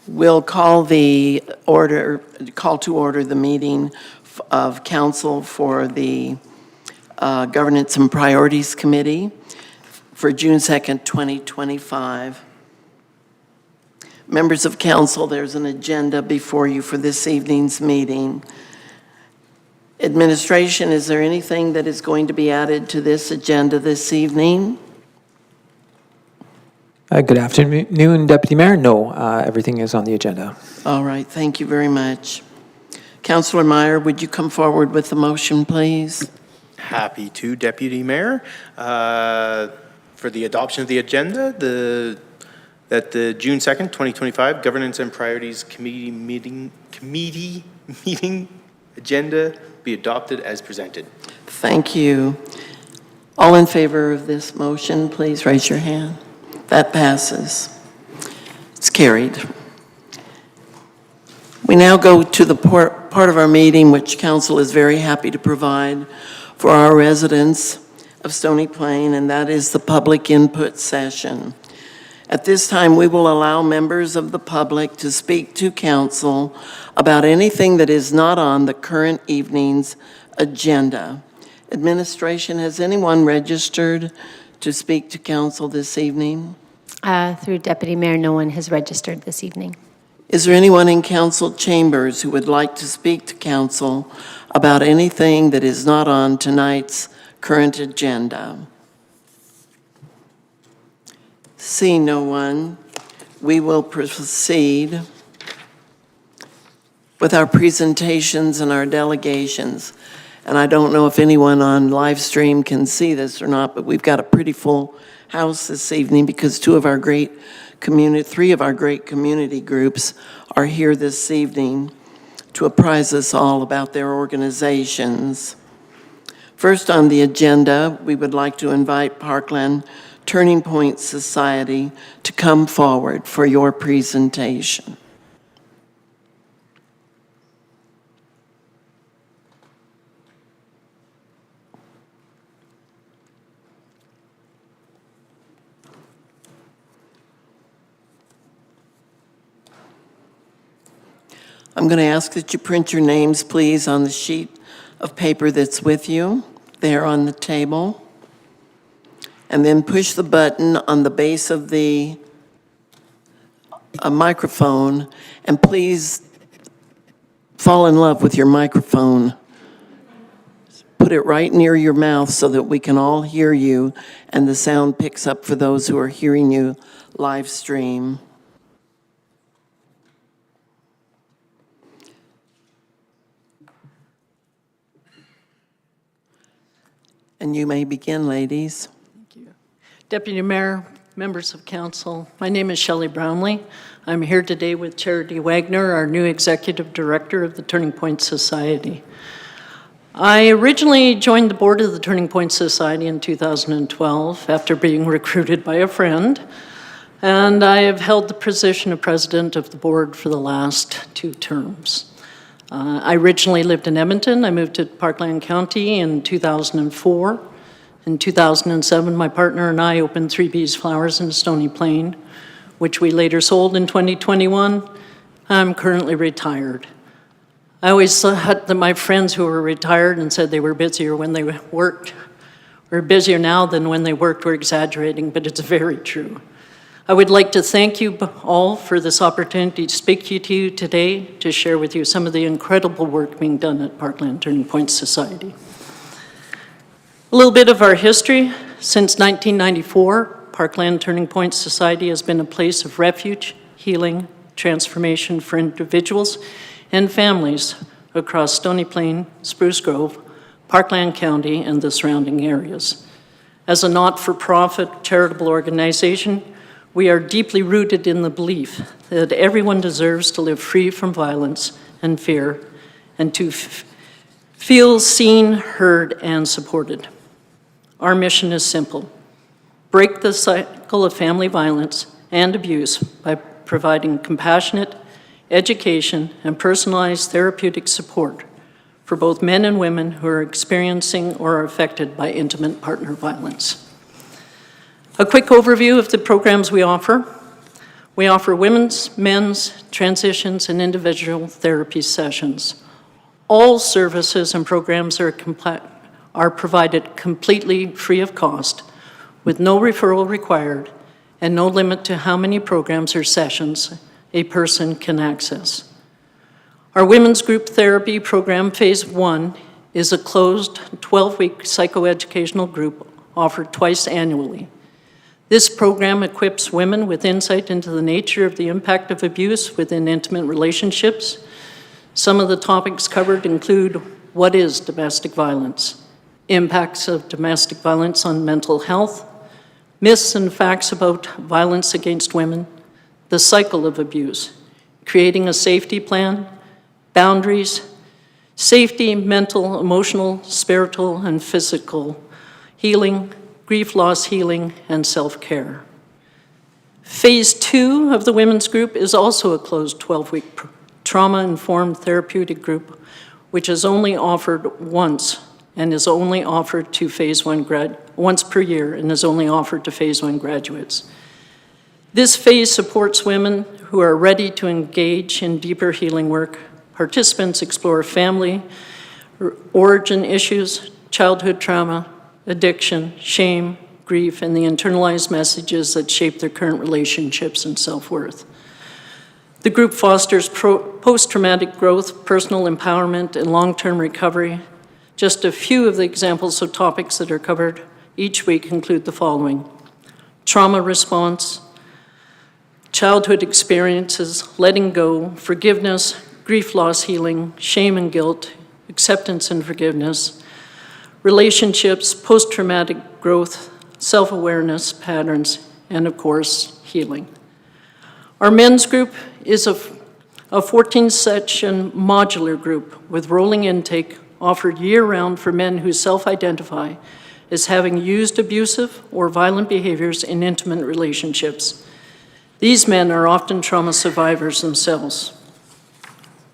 We'll call to order the meeting of council for the Governance and Priorities Committee for June 2nd, 2025. Members of council, there's an agenda before you for this evening's meeting. Administration, is there anything that is going to be added to this agenda this evening? Good afternoon, Deputy Mayor. No, everything is on the agenda. All right, thank you very much. Councillor Meyer, would you come forward with the motion, please? Happy to, Deputy Mayor. For the adoption of the agenda, that the June 2nd, 2025 Governance and Priorities Committee meeting agenda be adopted as presented. Thank you. All in favor of this motion, please raise your hand. That passes. It's carried. We now go to the part of our meeting which council is very happy to provide for our residents of Stony Plain, and that is the public input session. At this time, we will allow members of the public to speak to council about anything that is not on the current evening's agenda. Administration, has anyone registered to speak to council this evening? Through Deputy Mayor, no one has registered this evening. Is there anyone in council chambers who would like to speak to council about anything that is not on tonight's current agenda? Seeing no one, we will proceed with our presentations and our delegations. And I don't know if anyone on live stream can see this or not, but we've got a pretty full house this evening because three of our great community groups are here this evening to apprise us all about their organizations. First on the agenda, we would like to invite Parkland Turning Point Society to come forward for your presentation. I'm going to ask that you print your names, please, on the sheet of paper that's with you there on the table. And then push the button on the base of the microphone, and please fall in love with your microphone. Put it right near your mouth so that we can all hear you and the sound picks up for those who are hearing you live stream. And you may begin, ladies. Deputy Mayor, members of council, my name is Shelley Brownlee. I'm here today with Charity Wagner, our new executive director of the Turning Point Society. I originally joined the board of the Turning Point Society in 2012 after being recruited by a friend, and I have held the position of president of the board for the last 2 terms. I originally lived in Edmonton. I moved to Parkland County in 2004. In 2007, my partner and I opened 3B's Flowers in Stony Plain, which we later sold in 2021. I'm currently retired. I always thought that my friends who were retired and said they were busier when they worked, or busier now than when they worked, were exaggerating, but it's very true. I would like to thank you all for this opportunity to speak to you today, to share with you some of the incredible work being done at Parkland Turning Point Society. A little bit of our history. Since 1994, Parkland Turning Point Society has been a place of refuge, healing, transformation for individuals and families across Stony Plain, Spruce Grove, Parkland County, and the surrounding areas. As a not-for-profit charitable organization, we are deeply rooted in the belief that everyone deserves to live free from violence and fear and to feel seen, heard, and supported. Our mission is simple: break the cycle of family violence and abuse by providing compassionate education and personalized therapeutic support for both men and women who are experiencing or are affected by intimate partner violence. A quick overview of the programs we offer. We offer women's, men's, transitions, and individual therapy sessions. All services and programs are provided completely free of cost, with no referral required, and no limit to how many programs or sessions a person can access. Our women's group therapy program, Phase 1, is a closed 12-week psychoeducational group offered twice annually. This program equips women with insight into the nature of the impact of abuse within intimate relationships. Some of the topics covered include what is domestic violence, impacts of domestic violence on mental health, myths and facts about violence against women, the cycle of abuse, creating a safety plan, boundaries, safety, mental, emotional, spiritual, and physical healing, grief loss healing, and self-care. Phase 2 of the women's group is also a closed 12-week trauma-informed therapeutic group, which is only offered once and is only offered to Phase 1 once per year and is only offered to Phase 1 graduates. This phase supports women who are ready to engage in deeper healing work. Participants explore family, origin issues, childhood trauma, addiction, shame, grief, and the internalized messages that shape their current relationships and self-worth. The group fosters post-traumatic growth, personal empowerment, and long-term recovery. Just a few of the examples of topics that are covered each week include the following: trauma response, childhood experiences, letting go, forgiveness, grief loss healing, shame and guilt, acceptance and forgiveness, relationships, post-traumatic growth, self-awareness patterns, and of course, healing. Our men's group is a 14-session modular group with rolling intake offered year-round for men who self-identify as having used abusive or violent behaviors in intimate relationships. These men are often trauma survivors themselves,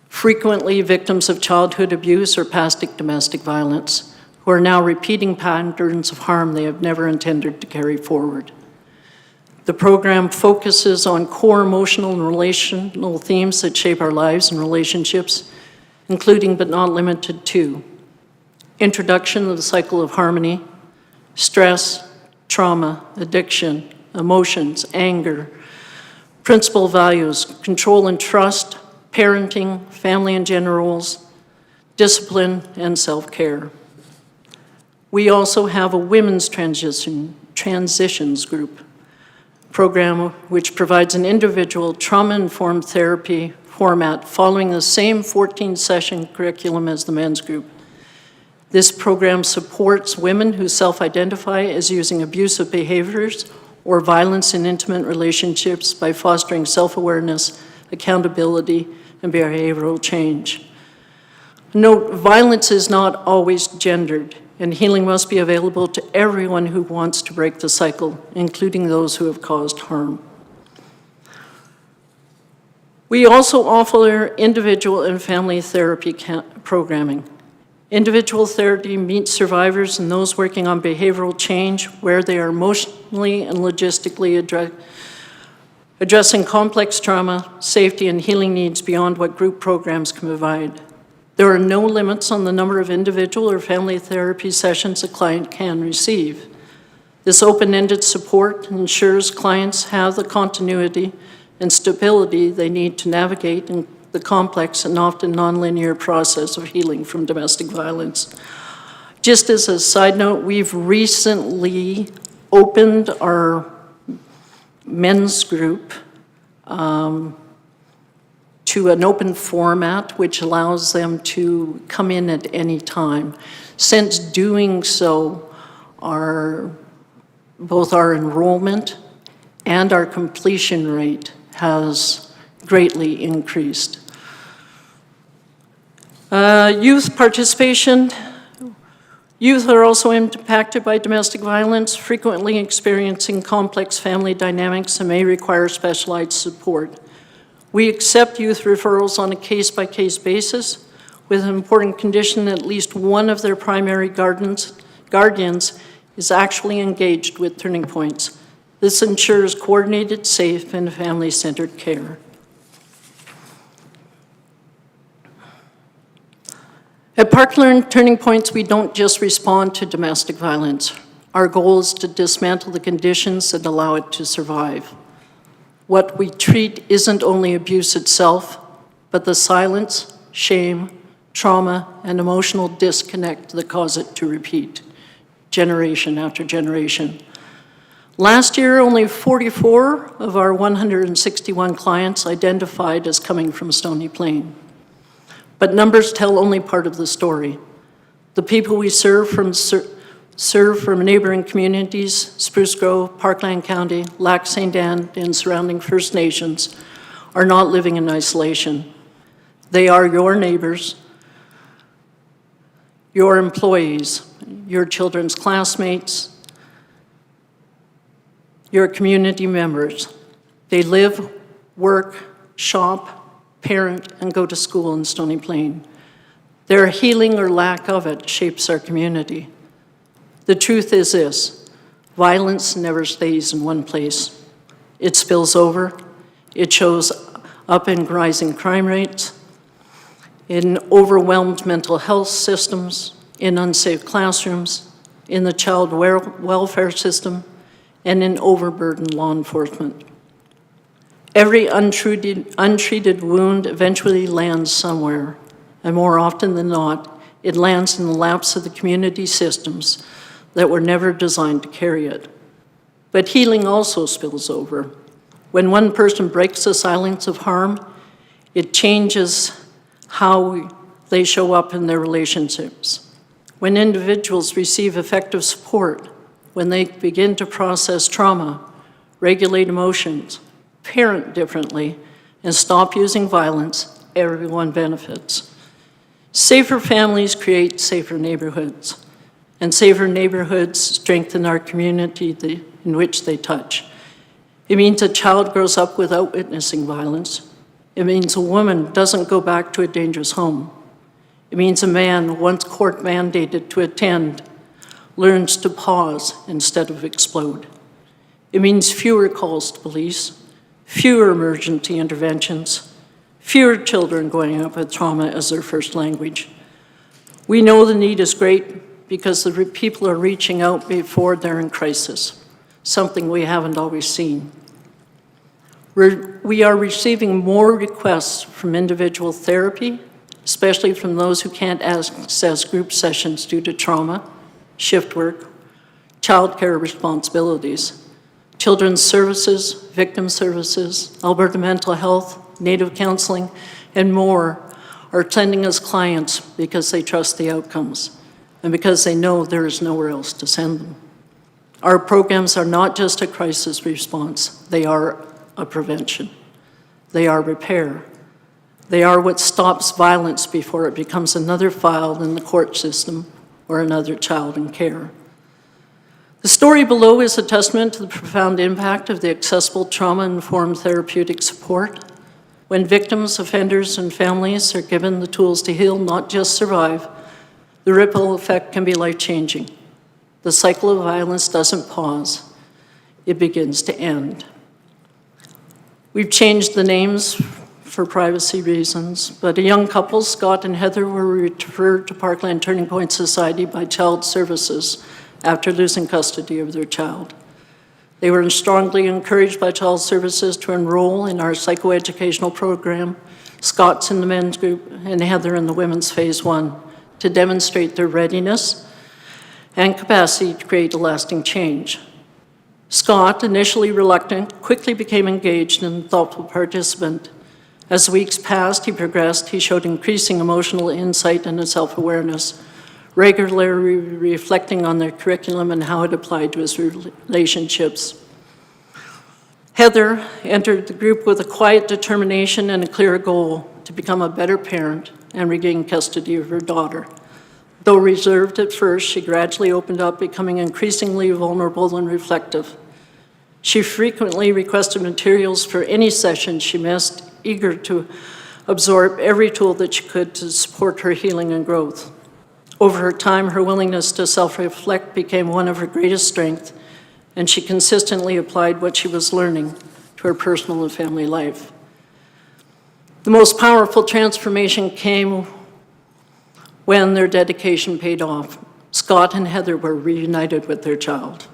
frequently victims of childhood abuse or past domestic violence, who are now repeating patterns of harm they have never intended to carry forward. The program focuses on core emotional and relational themes that shape our lives and relationships, including but not limited to introduction of the cycle of harmony, stress, trauma, addiction, emotions, anger, principal values, control and trust, parenting, family and gender roles, discipline, and self-care. We also have a women's transitions group program which provides an individual trauma-informed therapy format following the same 14-session curriculum as the men's group. This program supports women who self-identify as using abusive behaviors or violence in intimate relationships by fostering self-awareness, accountability, and behavioral change. Note, violence is not always gendered, and healing must be available to everyone who wants to break the cycle, including those who have caused harm. We also offer individual and family therapy programming. Individual therapy meets survivors and those working on behavioral change where they are emotionally and logistically addressing complex trauma, safety, and healing needs beyond what group programs can provide. There are no limits on the number of individual or family therapy sessions a client can receive. This open-ended support ensures clients have the continuity and stability they need to navigate in the complex and often nonlinear process of healing from domestic violence. Just as a side note, we've recently opened our men's group to an open format which allows them to come in at any time. Since doing so, both our enrollment and our completion rate has greatly increased. Youth participation. Youth are also impacted by domestic violence, frequently experiencing complex family dynamics and may require specialized support. We accept youth referrals on a case-by-case basis, with an important condition that at least one of their primary guardians is actually engaged with Turning Points. This ensures coordinated, safe, and family-centered care. At Parkland Turning Points, we don't just respond to domestic violence. Our goal is to dismantle the conditions that allow it to survive. What we treat isn't only abuse itself, but the silence, shame, trauma, and emotional disconnect that cause it to repeat, generation after generation. Last year, only 44 of our 161 clients identified as coming from Stony Plain. But numbers tell only part of the story. The people we serve from neighboring communities, Spruce Grove, Parkland County, Lac St. Anne, and surrounding First Nations, are not living in isolation. They are your neighbors, your employees, your children's classmates, your community members. They live, work, shop, parent, and go to school in Stony Plain. Their healing or lack of it shapes our community. The truth is this: violence never stays in one place. It spills over. It shows up in rising crime rates, in overwhelmed mental health systems, in unsafe classrooms, in the child welfare system, and in overburdened law enforcement. Every untreated wound eventually lands somewhere, and more often than not, it lands in the laps of the community systems that were never designed to carry it. But healing also spills over. When one person breaks the silence of harm, it changes how they show up in their relationships. When individuals receive effective support, when they begin to process trauma, regulate emotions, parent differently, and stop using violence, everyone benefits. Safer families create safer neighborhoods, and safer neighborhoods strengthen our community in which they touch. It means a child grows up without witnessing violence. It means a woman doesn't go back to a dangerous home. It means a man, once court mandated to attend, learns to pause instead of explode. It means fewer calls to police, fewer emergency interventions, fewer children growing up with trauma as their first language. We know the need is great because the people are reaching out before they're in crisis, something we haven't always seen. We are receiving more requests from individual therapy, especially from those who can't access group sessions due to trauma, shift work, childcare responsibilities. Children's Services, Victim Services, Alberta Mental Health, Native Counseling, and more are sending us clients because they trust the outcomes and because they know there is nowhere else to send them. Our programs are not just a crisis response, they are a prevention. They are repair. They are what stops violence before it becomes another file in the court system or another child in care. The story below is a testament to the profound impact of the accessible trauma-informed therapeutic support. When victims, offenders, and families are given the tools to heal, not just survive, the ripple effect can be life-changing. The cycle of violence doesn't pause, it begins to end. We've changed the names for privacy reasons, but a young couple, Scott and Heather, were referred to Parkland Turning Point Society by Child Services after losing custody of their child. They were strongly encouraged by Child Services to enroll in our psychoeducational program, Scott's in the men's group, and Heather in the women's phase 1, to demonstrate their readiness and capacity to create a lasting change. Scott, initially reluctant, quickly became engaged and a thoughtful participant. As weeks passed, he progressed. He showed increasing emotional insight and self-awareness, regularly reflecting on their curriculum and how it applied to his relationships. Heather entered the group with a quiet determination and a clear goal to become a better parent and regain custody of her daughter. Though reserved at first, she gradually opened up, becoming increasingly vulnerable and reflective. She frequently requested materials for any session she missed, eager to absorb every tool that she could to support her healing and growth. Over her time, her willingness to self-reflect became one of her greatest strengths, and she consistently applied what she was learning to her personal and family life. The most powerful transformation came when their dedication paid off. Scott and Heather were reunited with their child.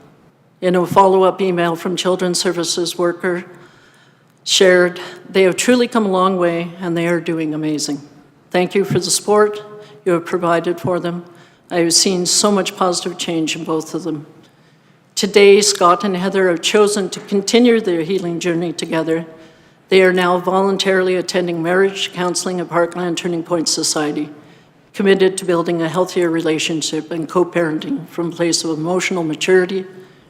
In a follow-up email from Children's Services worker shared, "They have truly come a long way and they are doing amazing. Thank you for the support you have provided for them. I have seen so much positive change in both of them." Today, Scott and Heather have chosen to continue their healing journey together. They are now voluntarily attending marriage counseling at Parkland Turning Point Society, committed to building a healthier relationship and co-parenting from a place of emotional maturity,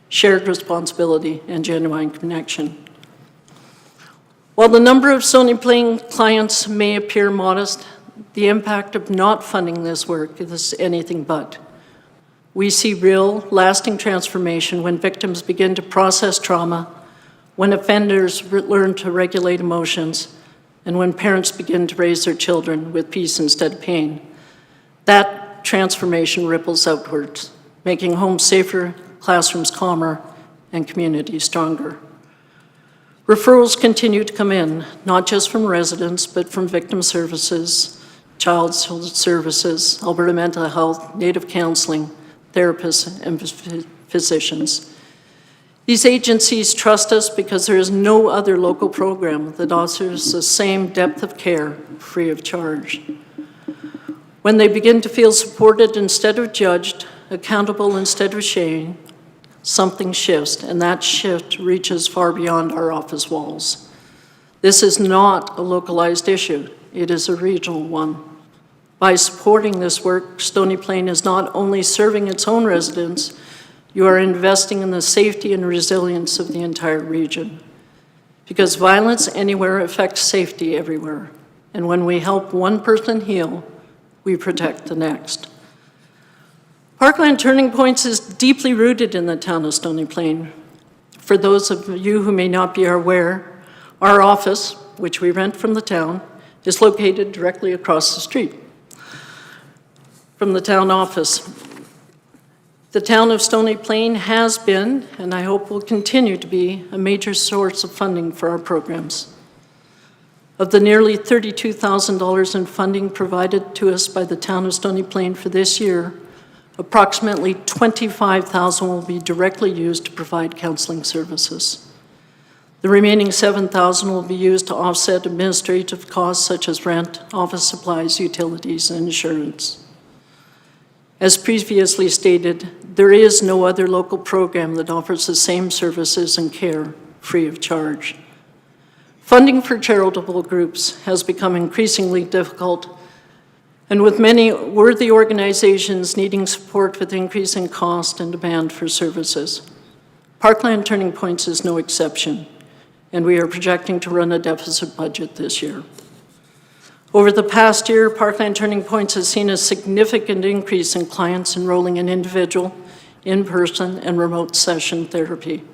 shared responsibility, and genuine connection. While the number of Stony Plain clients may appear modest, the impact of not funding this work is anything but. We see real, lasting transformation when victims begin to process trauma, when offenders learn to regulate emotions, and when parents begin to raise their children with peace instead of pain. That transformation ripples outwards, making homes safer, classrooms calmer, and communities stronger. Referrals continue to come in, not just from residents, but from victim services, child services, Alberta Mental Health, Native Counseling, therapists, and physicians. These agencies trust us because there is no other local program that offers the same depth of care free of charge. When they begin to feel supported instead of judged, accountable instead of shamed, something shifts, and that shift reaches far beyond our office walls. This is not a localized issue, it is a regional one. By supporting this work, Stony Plain is not only serving its own residents, you are investing in the safety and resilience of the entire region. Because violence anywhere affects safety everywhere. And when we help one person heal, we protect the next. Parkland Turning Points is deeply rooted in the town of Stony Plain. For those of you who may not be aware, our office, which we rent from the town, is located directly across the street from the town office. The town of Stony Plain has been, and I hope will continue to be, a major source of funding for our programs. Of the nearly $32,000 in funding provided to us by the town of Stony Plain for this year, approximately $25,000 will be directly used to provide counseling services. The remaining $7,000 will be used to offset administrative costs such as rent, office supplies, utilities, and insurance. As previously stated, there is no other local program that offers the same services and care free of charge. Funding for charitable groups has become increasingly difficult, and with many worthy organizations needing support with increasing cost and demand for services. Parkland Turning Points is no exception, and we are projecting to run a deficit budget this year. Over the past year, Parkland Turning Points has seen a significant increase in clients enrolling in individual, in-person, and remote session therapy.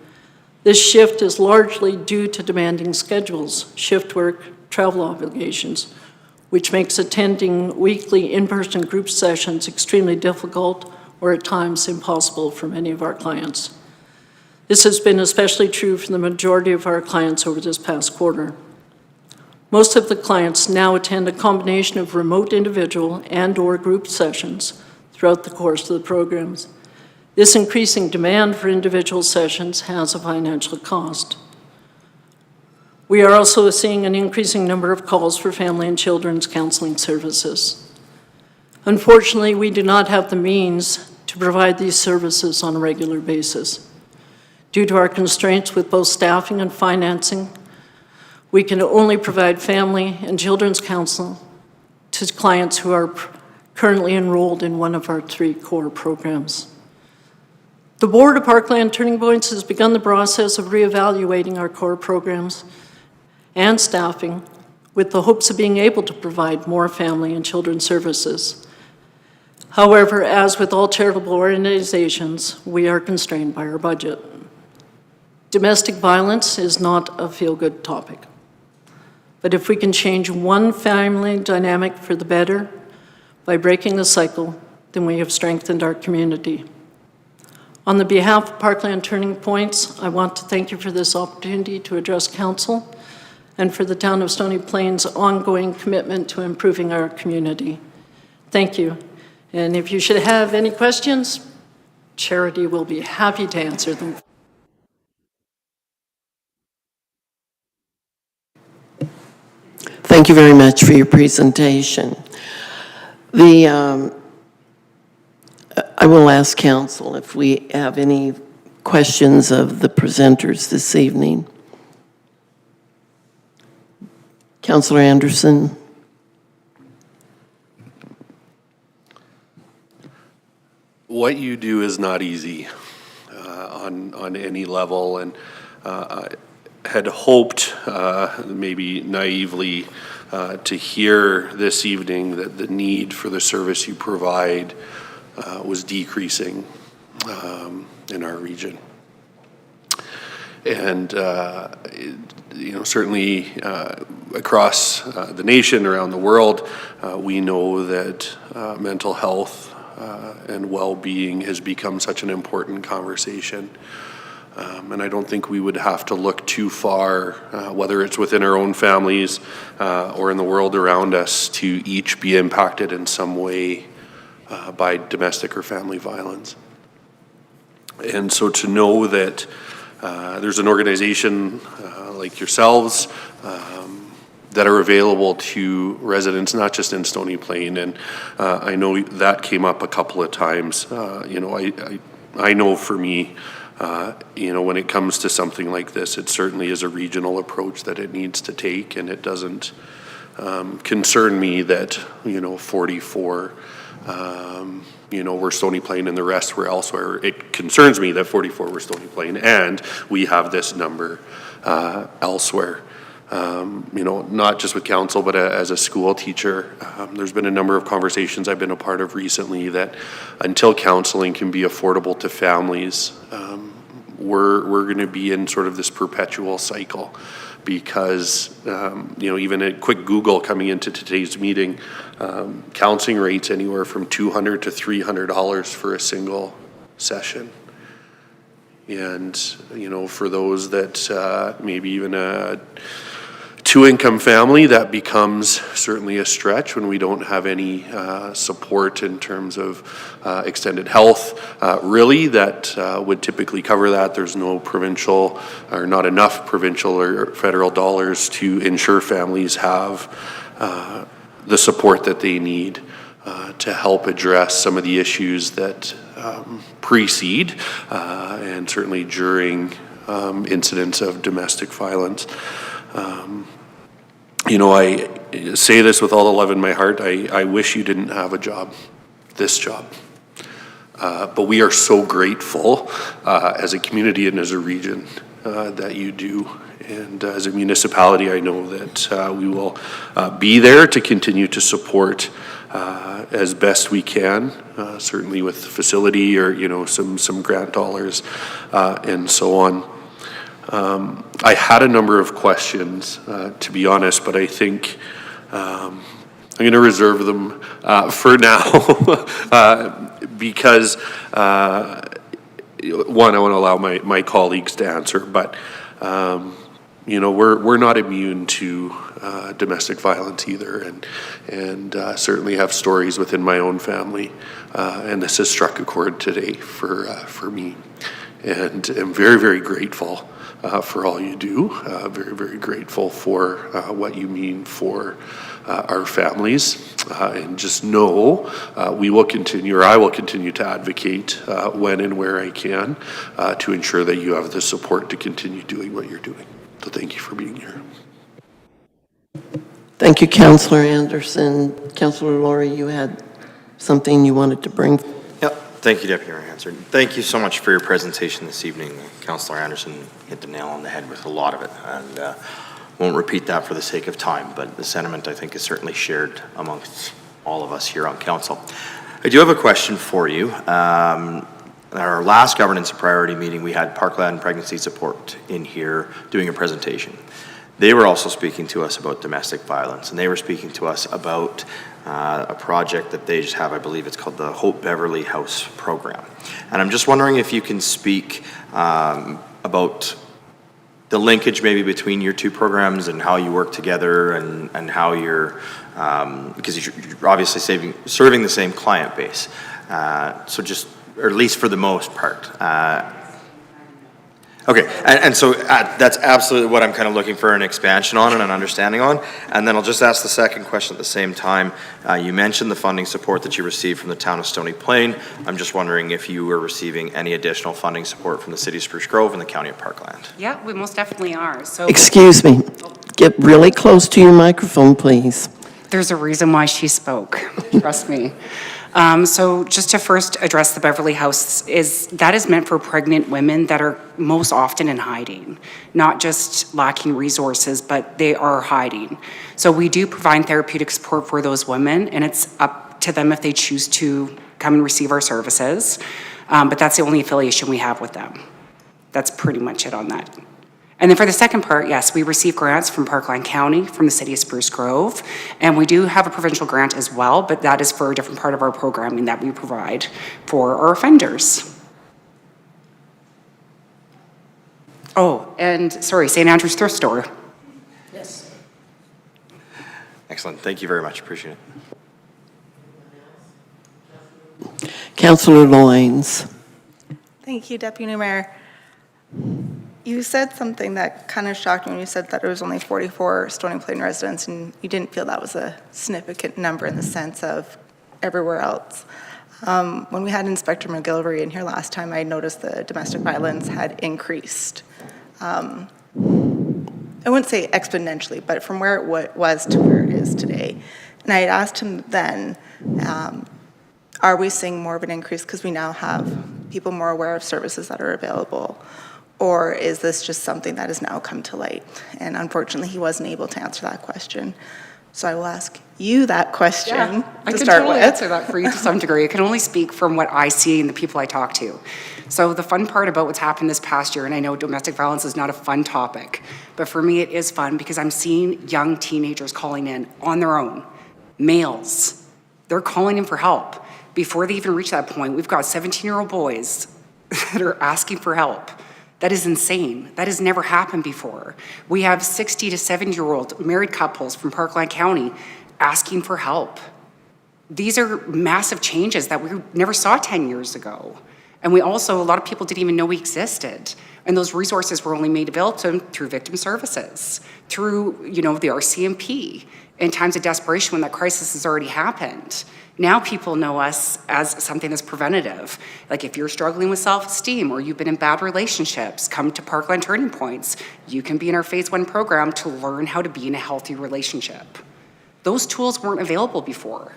This shift is largely due to demanding schedules, shift work, travel obligations, which makes attending weekly in-person group sessions extremely difficult or at times impossible for many of our clients. This has been especially true for the majority of our clients over this past quarter. Most of the clients now attend a combination of remote individual and/or group sessions throughout the course of the programs. This increasing demand for individual sessions has a financial cost. We are also seeing an increasing number of calls for family and children's counseling services. Unfortunately, we do not have the means to provide these services on a regular basis. Due to our constraints with both staffing and financing, we can only provide family and children's counsel to clients who are currently enrolled in one of our 3 core programs. The Board of Parkland Turning Points has begun the process of reevaluating our core programs and staffing with the hopes of being able to provide more family and children's services. However, as with all charitable organizations, we are constrained by our budget. Domestic violence is not a feel-good topic. But if we can change one family dynamic for the better by breaking the cycle, then we have strengthened our community. On the behalf of Parkland Turning Points, I want to thank you for this opportunity to address council and for the town of Stony Plain's ongoing commitment to improving our community. Thank you. And if you should have any questions, Charity will be happy to answer them. Thank you very much for your presentation. I will ask council if we have any questions of the presenters this evening. Councillor Anderson. What you do is not easy on any level, and I had hoped, maybe naively, to hear this evening that the need for the service you provide was decreasing in our region. And certainly across the nation, around the world, we know that mental health and well-being has become such an important conversation. And I don't think we would have to look too far, whether it's within our own families or in the world around us, to each be impacted in some way by domestic or family violence. And so to know that there's an organization like yourselves that are available to residents, not just in Stony Plain, and I know that came up a couple of times. I know for me, when it comes to something like this, it certainly is a regional approach that it needs to take, and it doesn't concern me that 44 we're Stony Plain and the rest were elsewhere. It concerns me that 44 were Stony Plain and we have this number elsewhere. Not just with council, but as a school teacher, there's been a number of conversations I've been a part of recently that until counseling can be affordable to families, we're going to be in sort of this perpetual cycle. Because, even a quick Google coming into today's meeting, counseling rates anywhere from $200 to $300 for a single session. And, for those that maybe even a two-income family, that becomes certainly a stretch when we don't have any support in terms of extended health. Really, that would typically cover that. There's no provincial or not enough provincial or federal dollars to ensure families have the support that they need to help address some of the issues that precede and certainly during incidents of domestic violence. I say this with all the love in my heart. I wish you didn't have this job. But we are so grateful as a community and as a region that you do. And as a municipality, I know that we will be there to continue to support as best we can, certainly with facility or, some grant dollars and so on. I had a number of questions, to be honest, but I think I'm going to reserve them for now because, one, I want to allow my colleagues to answer, but, we're not immune to domestic violence either, and certainly have stories within my own family, and this has struck a chord today for me, and I'm very, very grateful for all you do. Very, very grateful for what you mean for our families. And just know we will continue, or I will continue to advocate when and where I can to ensure that you have the support to continue doing what you're doing. So thank you for being here. Thank you, Councillor Anderson. Councillor Laurie, you had something you wanted to bring. Yep. Thank you, Deputy Mayor Hansard. Thank you so much for your presentation this evening. Councillor Anderson hit the nail on the head with a lot of it, and won't repeat that for the sake of time, but the sentiment, I think, is certainly shared amongst all of us here on council. I do have a question for you. At our last governance priority meeting, we had Parkland Pregnancy Support in here doing a presentation. They were also speaking to us about domestic violence, and they were speaking to us about a project that they just have, I believe it's called the Hope Beverly House Program. And I'm just wondering if you can speak about the linkage maybe between your two programs and how you work together and how you're, because you're obviously serving the same client base. So just, or at least for the most part. Okay, and so that's absolutely what I'm kind of looking for an expansion on and an understanding on. And then I'll just ask the second question at the same time. You mentioned the funding support that you received from the town of Stony Plain. I'm just wondering if you were receiving any additional funding support from the city of Spruce Grove and the county of Parkland. Yeah, we most definitely are. So Excuse me. Get really close to your microphone, please. there's a reason why she spoke, trust me. So just to first address the Beverly House, that is meant for pregnant women that are most often in hiding, not just lacking resources, but they are hiding. So we do provide therapeutic support for those women, and it's up to them if they choose to come and receive our services. But that's the only affiliation we have with them. That's pretty much it on that. And then for the second part, yes, we receive grants from Parkland County, from the city of Spruce Grove, and we do have a provincial grant as well, but that is for a different part of our programming that we provide for our offenders. Oh, and sorry, St. Andrew's Thrift Store. Yes. Excellent, thank you very much, appreciate it. Councillor Loynes. Thank you, Deputy Mayor. You said something that kind of shocked me when you said that there was only 44 Stony Plain residents, and you didn't feel that was a significant number in the sense of everywhere else. When we had Inspector McGilvery in here last time, I noticed the domestic violence had increased. I wouldn't say exponentially, but from where it was to where it is today. And I had asked him then, are we seeing more of an increase because we now have people more aware of services that are available? Or is this just something that has now come to light? And unfortunately, he wasn't able to answer that question. So I will ask you that question I to can start totally with. answer that for you to some degree. I can only speak from what I see and the people I talk to. So the fun part about what's happened this past year, and I know domestic violence is not a fun topic, but for me it is fun because I'm seeing young teenagers calling in on their own, males. They're calling in for help. Before they even reach that point, we've got 17-year-old boys that are asking for help. That is insane. That has never happened before. We have 60 to 70-year-old married couples from Parkland County asking for help. These are massive changes that we never saw 10 years ago. And we also, a lot of people didn't even know we existed. And those resources were only made available to them through victim services, through, the RCMP, in times of desperation when that crisis has already happened. Now people know us as something that's preventative. Like if you're struggling with self-esteem or you've been in bad relationships, come to Parkland Turning Points. You can be in our Phase 1 program to learn how to be in a healthy relationship. Those tools weren't available before,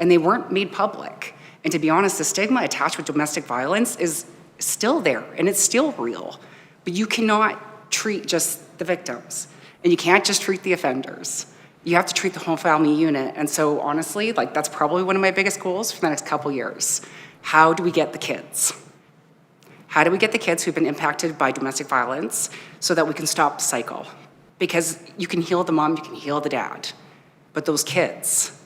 and they weren't made public. And to be honest, the stigma attached with domestic violence is still there, and it's still real. But you cannot treat just the victims, and you can't just treat the offenders. You have to treat the whole family unit. And so honestly, that's probably one of my biggest goals for the next couple years. How do we get the kids? How do we get the kids who've been impacted by domestic violence so that we can stop the cycle? Because you can heal the mom, you can heal the dad, but those kids,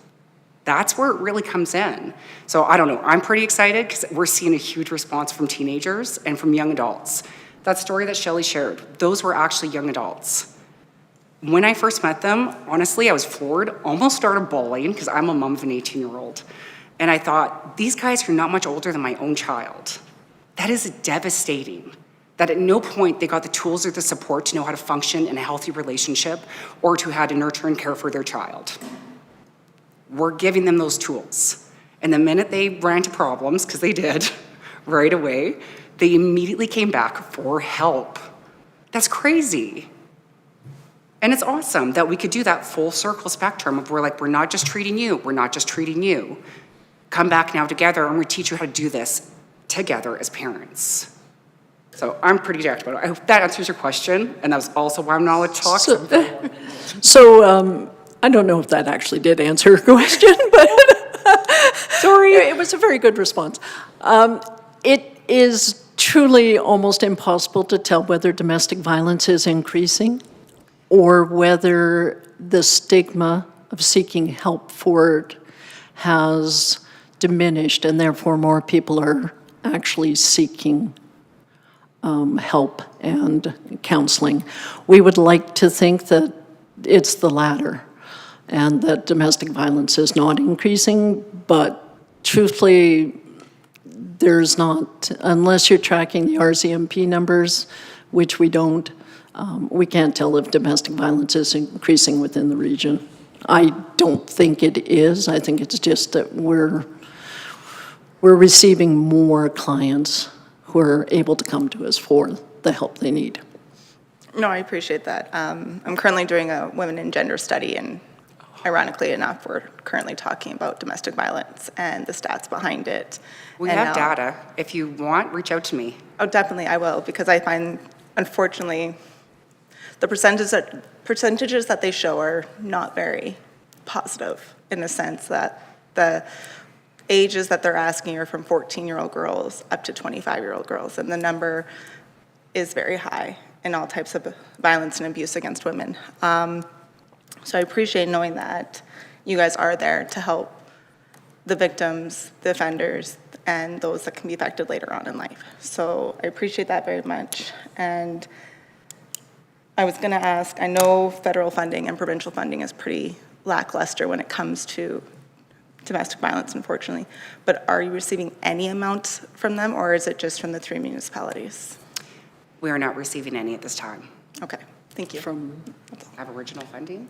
that's where it really comes in. So I don't know, I'm pretty excited because we're seeing a huge response from teenagers and from young adults. That story that Shelley shared, those were actually young adults. When I first met them, honestly, I was floored, almost started bawling because I'm a mom of an 18-year-old. And I thought, these guys are not much older than my own child. That is devastating, that at no point they got the tools or the support to know how to function in a healthy relationship or to how to nurture and care for their child. We're giving them those tools. And the minute they ran into problems, because they did, right away, they immediately came back for help. That's crazy. And it's awesome that we could do that full circle spectrum of we're not just treating you, we're not just treating you. Come back now together and we teach you how to do this together as parents. So I'm pretty jacked about it. I hope that answers your question, and that was also why I'm not allowed to talk. So I don't know if that actually did answer your question, but sorry, it was a very good response. It is truly almost impossible to tell whether domestic violence is increasing or whether the stigma of seeking help for it has diminished, and therefore more people are actually seeking help and counseling. We would like to think that it's the latter, and that domestic violence is not increasing, but truthfully, there's not, unless you're tracking the RCMP numbers, which we don't, we can't tell if domestic violence is increasing within the region. I don't think it is. I think it's just that we're receiving more clients who are able to come to us for the help they need. No, I appreciate that. I'm currently doing a women and gender study, and ironically enough, we're currently talking about domestic violence and the stats behind it. We And have now- data. If you want, reach out to me. Oh, definitely, I will, because I find, unfortunately, the percentages that they show are not very positive, in the sense that the ages that they're asking are from 14-year-old girls up to 25-year-old girls, and the number is very high in all types of violence and abuse against women. So I appreciate knowing that you guys are there to help the victims, the offenders, and those that can be affected later on in life. So I appreciate that very much. And I was going to ask, I know federal funding and provincial funding is pretty lackluster when it comes to domestic violence, unfortunately, but are you receiving any amounts from them, or is it just from the 3 municipalities? We are not receiving any at this time. Okay, thank you. From Aboriginal funding?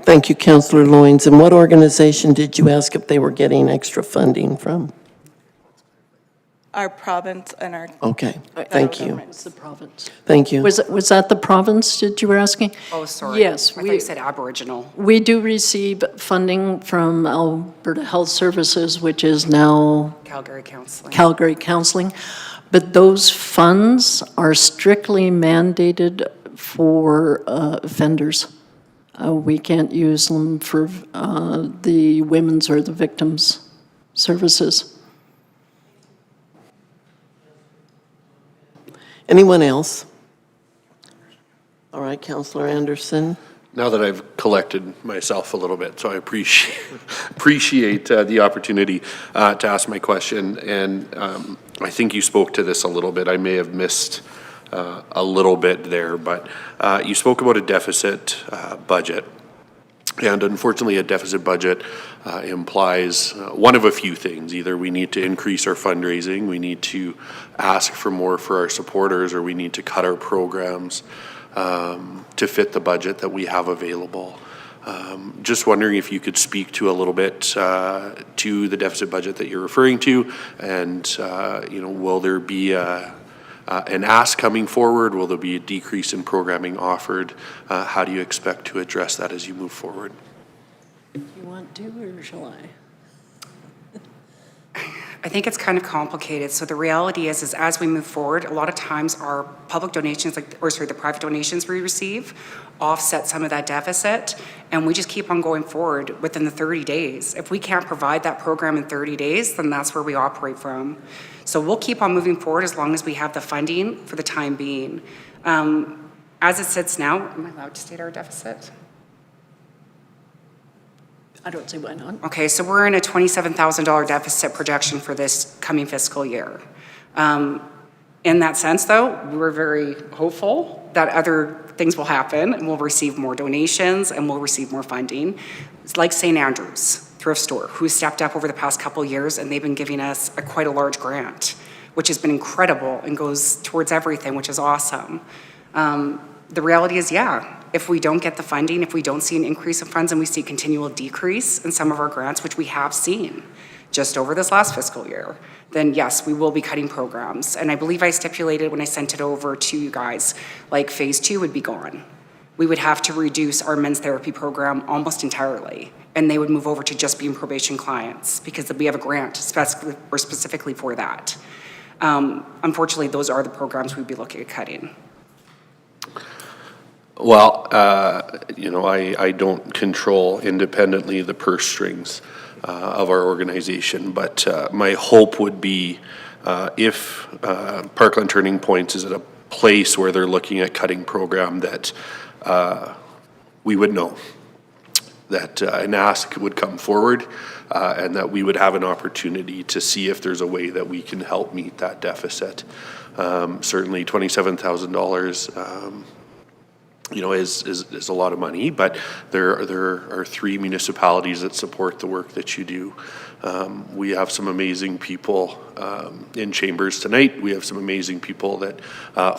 Thank you, Councillor Loynes. And what organization did you ask if they were getting extra funding from? Our province and our. Okay, thank you. government. it's the province. Thank you. Was that the province that you were asking? Oh, sorry. Yes, I thought you said Aboriginal. we do receive funding from Alberta Health Services, which is now Calgary Counseling. Calgary Counseling, but those funds are strictly mandated for offenders. We can't use them for the women's or the victims' services. Anyone else? All right, Councillor Anderson. Now that I've collected myself a little bit, so I appreciate the opportunity to ask my question. And I think you spoke to this a little bit. I may have missed a little bit there, but you spoke about a deficit budget. And unfortunately, a deficit budget implies one of a few things. Either we need to increase our fundraising, we need to ask for more for our supporters, or we need to cut our programs to fit the budget that we have available. Just wondering if you could speak to a little bit to the deficit budget that you're referring to, and will there be an ask coming forward? Will there be a decrease in programming offered? How do you expect to address that as you move forward? You want to, or shall I? I think it's kind of complicated. So the reality is as we move forward, a lot of times our public donations, the private donations we receive offset some of that deficit, and we just keep on going forward within the 30 days. If we can't provide that program in 30 days, then that's where we operate from. So we'll keep on moving forward as long as we have the funding for the time being. As it sits now, am I allowed to state our deficit? I don't see why not. Okay, so we're in a $27,000 deficit projection for this coming fiscal year. In that sense, though, we're very hopeful that other things will happen, and we'll receive more donations, and we'll receive more funding. It's like St. Andrews Thrift Store, who stepped up over the past couple of years, and they've been giving us quite a large grant, which has been incredible and goes towards everything, which is awesome. The reality is, if we don't get the funding, if we don't see an increase in funds and we see continual decrease in some of our grants, which we have seen just over this last fiscal year, then yes, we will be cutting programs. And I believe I stipulated when I sent it over to you guys, like phase 2 would be gone. We would have to reduce our men's therapy program almost entirely, and they would move over to just being probation clients because we have a grant specifically for that. Unfortunately, those are the programs we'd be looking at cutting. Well, I don't control independently the purse strings of our organization, but my hope would be if Parkland Turning Points is at a place where they're looking at cutting program, that we would know. that an ask would come forward and that we would have an opportunity to see if there's a way that we can help meet that deficit. Certainly $27,000 is a lot of money, but there are 3 municipalities that support the work that you do. We have some amazing people in chambers tonight. We have some amazing people that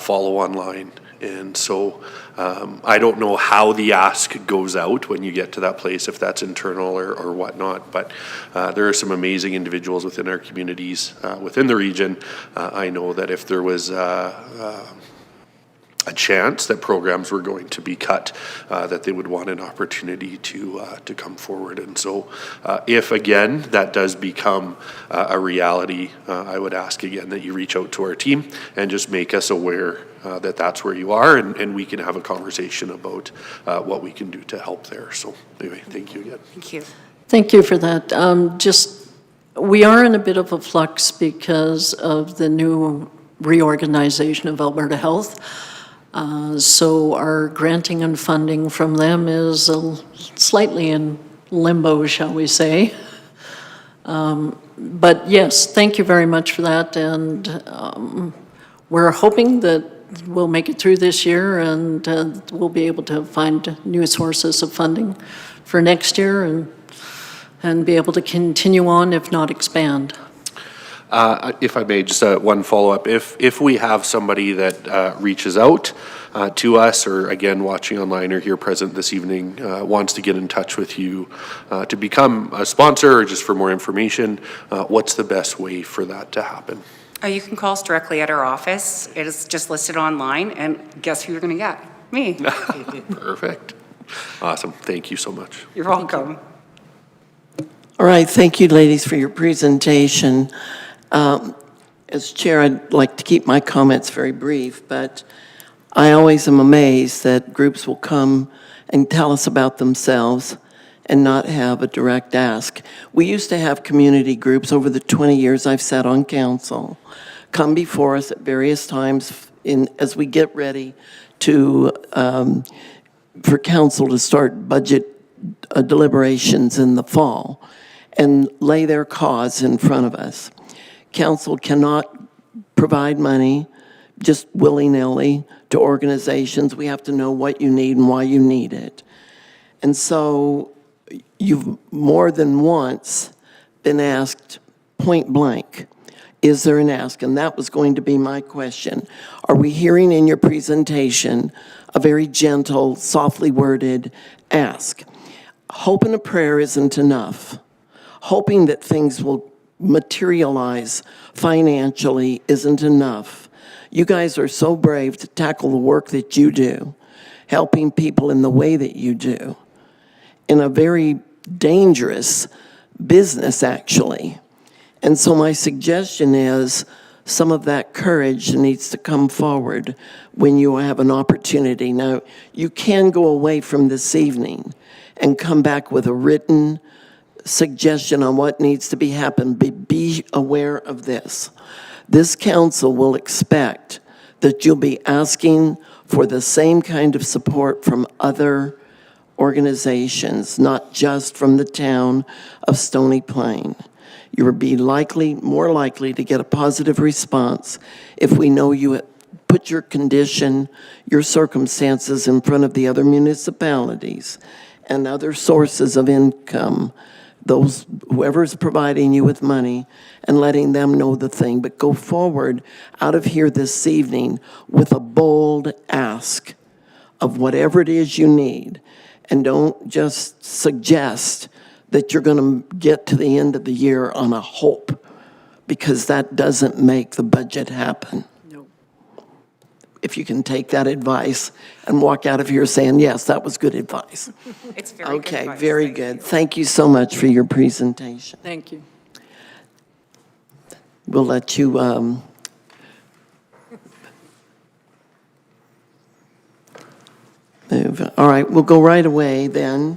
follow online. And so I don't know how the ask goes out when you get to that place, if that's internal or whatnot, but there are some amazing individuals within our communities, within the region. I know that if there was a chance that programs were going to be cut, that they would want an opportunity to come forward. And so if, again, that does become a reality, I would ask again that you reach out to our team and just make us aware that that's where you are, and we can have a conversation about what we can do to help there. So anyway, thank you again. Thank you. Thank you for that. We are in a bit of a flux because of the new reorganization of Alberta Health. So our granting and funding from them is slightly in limbo, shall we say. But yes, thank you very much for that. And we're hoping that we'll make it through this year and we'll be able to find new sources of funding for next year and be able to continue on, if not expand. If I may, just one follow-up. If we have somebody that reaches out to us, or again, watching online or here present this evening, wants to get in touch with you to become a sponsor or just for more information, what's the best way for that to happen? You can call us directly at our office. It is just listed online, and guess who you're going to get? Me. Perfect. Awesome. Thank you so much. You're welcome. All right, thank you, ladies, for your presentation. As chair, I'd like to keep my comments very brief, but I always am amazed that groups will come and tell us about themselves and not have a direct ask. We used to have community groups over the 20 years I've sat on council come before us at various times as we get ready to for council to start budget deliberations in the fall and lay their cause in front of us. Council cannot provide money just willy-nilly to organizations. We have to know what you need and why you need it. And so you've more than once been asked point blank, is there an ask? And that was going to be my question. Are we hearing in your presentation a very gentle, softly worded ask? Hope and a prayer isn't enough. Hoping that things will materialize financially isn't enough. You guys are so brave to tackle the work that you do, helping people in the way that you do, in a very dangerous business, actually. And so my suggestion is some of that courage needs to come forward when you have an opportunity. Now, you can go away from this evening and come back with a written suggestion on what needs to be happened. Be aware of this. This council will expect that you'll be asking for the same kind of support from other organizations, not just from the town of Stony Plain. You will be more likely to get a positive response if we know you put your condition, your circumstances in front of the other municipalities and other sources of income, whoever's providing you with money, and letting them know the thing. But go forward out of here this evening with a bold ask of whatever it is you need. And don't just suggest that you're going to get to the end of the year on a hope, because that doesn't make the budget happen. No. If you can take that advice and walk out of here saying, yes, that was good advice. It's very good Okay, advice. very Thank good. you. Thank you so much for your presentation. Thank you. We'll let you move. All right, we'll go right away then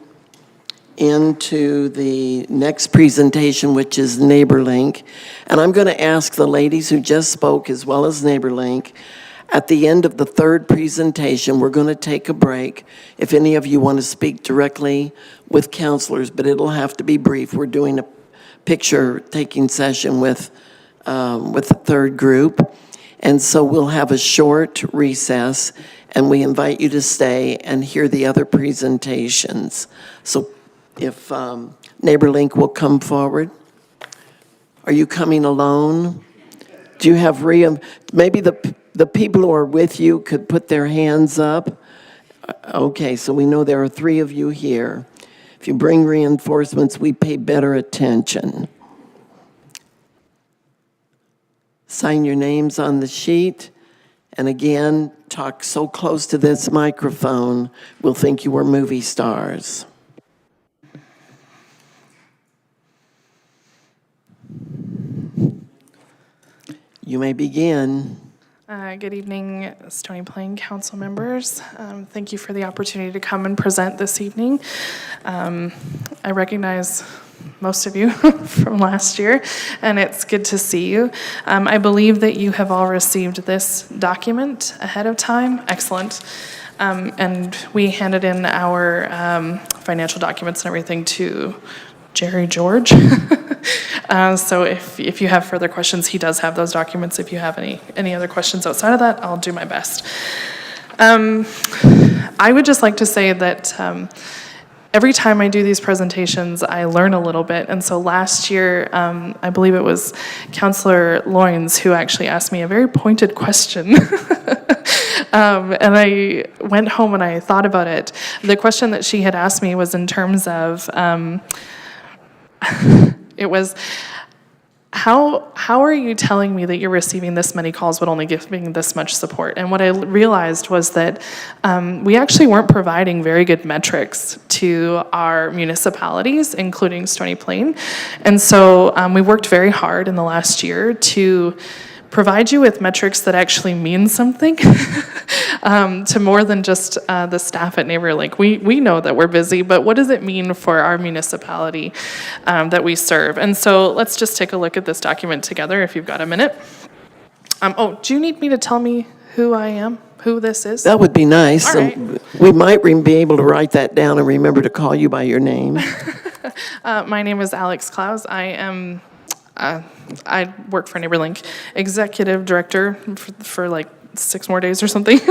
into the next presentation, which is NeighborLink. And I'm going to ask the ladies who just spoke, as well as NeighborLink, At the end of the third presentation, we're going to take a break. If any of you want to speak directly with counselors, but it'll have to be brief. We're doing a picture-taking session with the third group. And so we'll have a short recess, and we invite you to stay and hear the other presentations. So if NeighborLink will come forward. Are you coming alone? Do you have maybe the people who are with you could put their hands up? Okay, so we know there are 3 of you here. If you bring reinforcements, we pay better attention. Sign your names on the sheet. And again, talk so close to this microphone, we'll think you were movie stars. You may begin. Good evening, Stony Plain Council members. Thank you for the opportunity to come and present this evening. I recognize most of you from last year, and it's good to see you. I believe that you have all received this document ahead of time. Excellent. And we handed in our financial documents and everything to Jerry George. So if you have further questions, he does have those documents. If you have any other questions outside of that, I'll do my best. I would just like to say that every time I do these presentations, I learn a little bit. And so last year, I believe it was Councillor Loynes who actually asked me a very pointed question. And I went home and I thought about it. The question that she had asked me was in terms of, it was, how are you telling me that you're receiving this many calls but only giving this much support? And what I realized was that we actually weren't providing very good metrics to our municipalities, including Stony Plain. And so we worked very hard in the last year to provide you with metrics that actually mean something to more than just the staff at NeighborLink. We know that we're busy, but what does it mean for our municipality that we serve? And so let's just take a look at this document together if you've got a minute. Do you need me to tell me who I am, who this is? That would be nice. All right. We might be able to write that down and remember to call you by your name. My name is Alex Klaus. I work for NeighborLink, executive director for like 6 more days or something.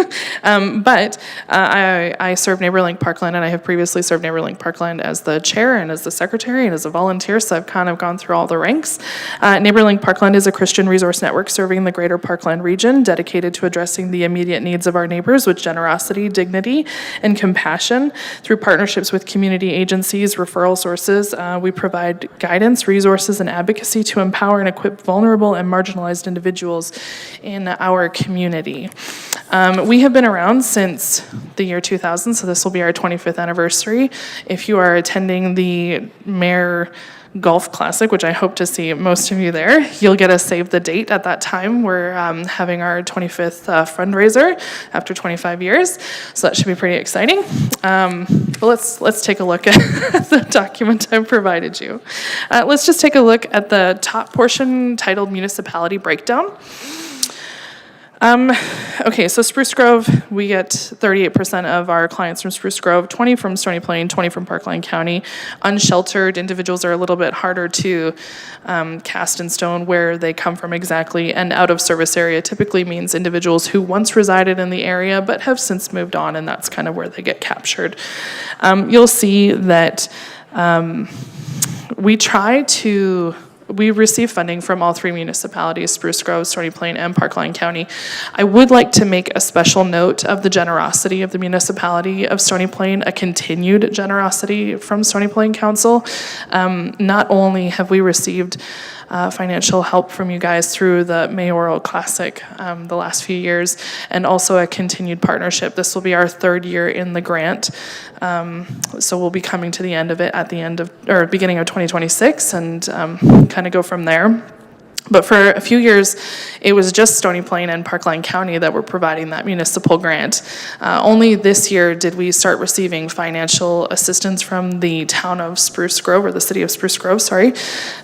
But I serve NeighborLink Parkland, and I have previously served NeighborLink Parkland as the chair and as the secretary and as a volunteer, so I've kind of gone through all the ranks. NeighborLink Parkland is a Christian resource network serving the greater Parkland region, dedicated to addressing the immediate needs of our neighbors with generosity, dignity, and compassion. Through partnerships with community agencies, referral sources, we provide guidance, resources, and advocacy to empower and equip vulnerable and marginalized individuals in our community. We have been around since the year 2000, so this will be our 25th anniversary. If you are attending the Mayor Golf Classic, which I hope to see most of you there, you'll get a save the date at that time. We're having our 25th fundraiser after 25 years, so that should be pretty exciting. But let's take a look at the document I've provided you. Let's just take a look at the top portion titled Municipality Breakdown. Okay, so Spruce Grove, we get 38% of our clients from Spruce Grove, 20 from Stony Plain, 20 from Parkland County. Unsheltered individuals are a little bit harder to cast in stone where they come from exactly, and out of service area typically means individuals who once resided in the area but have since moved on, and that's kind of where they get captured. You'll see that we receive funding from all 3 municipalities, Spruce Grove, Stony Plain, and Parkland County. I would like to make a special note of the generosity of the municipality of Stony Plain, a continued generosity from Stony Plain Council. Not only have we received financial help from you guys through the Mayoral Classic the last few years, and also a continued partnership. This will be our 3rd year in the grant. So we'll be coming to the end of it at the beginning of 2026, and kind of go from there. But for a few years, it was just Stony Plain and Parkland County that were providing that municipal grant. Only this year did we start receiving financial assistance from the town of Spruce Grove, or the city of Spruce Grove, sorry.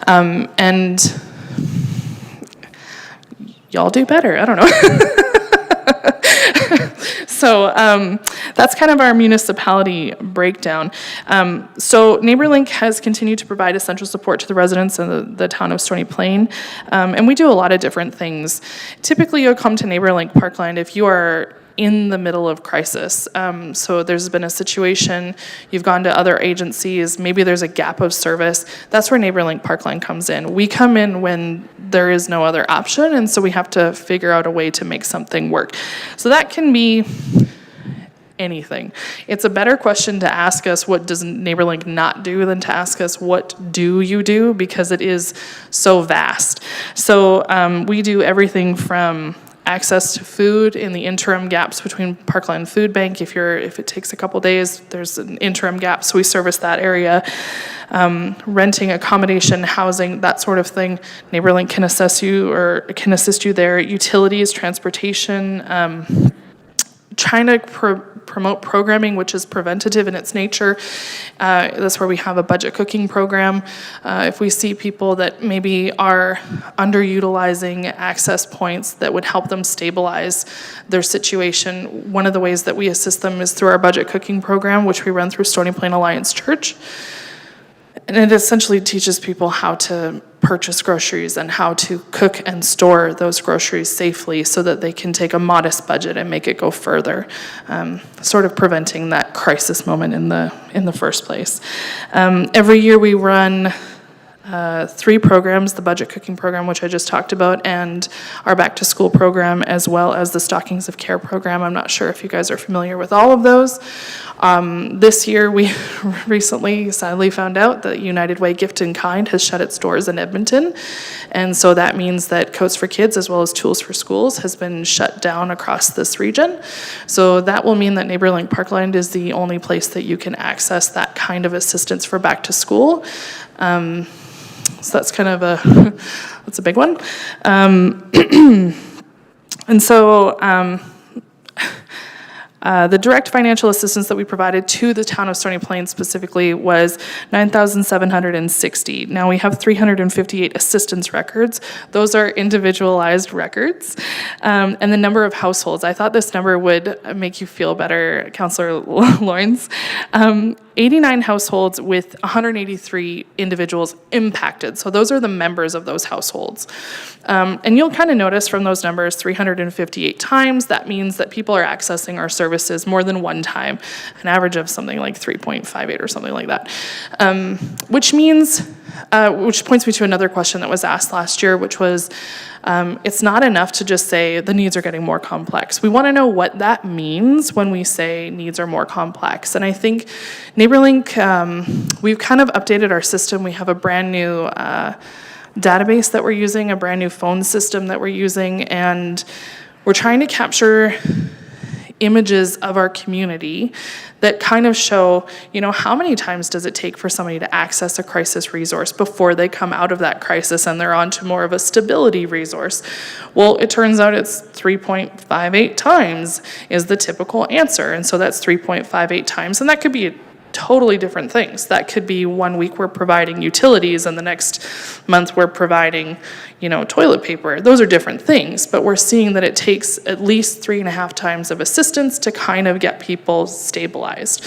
And y'all do better, I don't know. So that's kind of our municipality breakdown. So NeighborLink has continued to provide essential support to the residents in the town of Stony Plain, and we do a lot of different things. Typically, you'll come to NeighborLink Parkland if you are in the middle of crisis. So there's been a situation, you've gone to other agencies, maybe there's a gap of service. That's where NeighborLink Parkland comes in. We come in when there is no other option, and so we have to figure out a way to make something work. So that can be anything. It's a better question to ask us what does NeighborLink not do than to ask us what do you do, because it is so vast. So we do everything from access to food in the interim gaps between Parkland Food Bank. If it takes a couple days, there's an interim gap, so we service that area. Renting, accommodation, housing, that sort of thing. NeighborLink can assist you there. Utilities, transportation, trying to promote programming which is preventative in its nature. That's where we have a budget cooking program. If we see people that maybe are underutilizing access points that would help them stabilize their situation, one of the ways that we assist them is through our budget cooking program, which we run through Stony Plain Alliance Church. And it essentially teaches people how to purchase groceries and how to cook and store those groceries safely so that they can take a modest budget and make it go further, sort of preventing that crisis moment in the first place. Every year we run 3 programs, the budget cooking program, which I just talked about, and our back to school program, as well as the Stockings of Care program. I'm not sure if you guys are familiar with all of those. This year, we recently sadly found out that United Way Gift in Kind has shut its doors in Edmonton. And so that means that Coats for Kids, as well as Tools for Schools, has been shut down across this region. So that will mean that NeighborLink Parkland is the only place that you can access that kind of assistance for back to school. So that's kind of that's a big one. And so the direct financial assistance that we provided to the town of Stony Plain specifically was $9,760. Now we have 358 assistance records. Those are individualized records. And the number of households, I thought this number would make you feel better, Councillor Lawrence. 89 households with 183 individuals impacted. So those are the members of those households. And you'll kind of notice from those numbers, 358 times, that means that people are accessing our services more than one time, an average of something like 3.58 or something like that. Which points me to another question that was asked last year, which was, it's not enough to just say the needs are getting more complex. We want to know what that means when we say needs are more complex. And I think NeighborLink, we've kind of updated our system. We have a brand new database that we're using, a brand new phone system that we're using, and we're trying to capture images of our community that kind of show, how many times does it take for somebody to access a crisis resource before they come out of that crisis and they're on to more of a stability resource? Well, it turns out it's 3.58 times is the typical answer. And so that's 3.58 times, and that could be totally different things. That could be 1 week we're providing utilities and the next month we're providing, toilet paper. Those are different things, but we're seeing that it takes at least 3.5 times of assistance to kind of get people stabilized,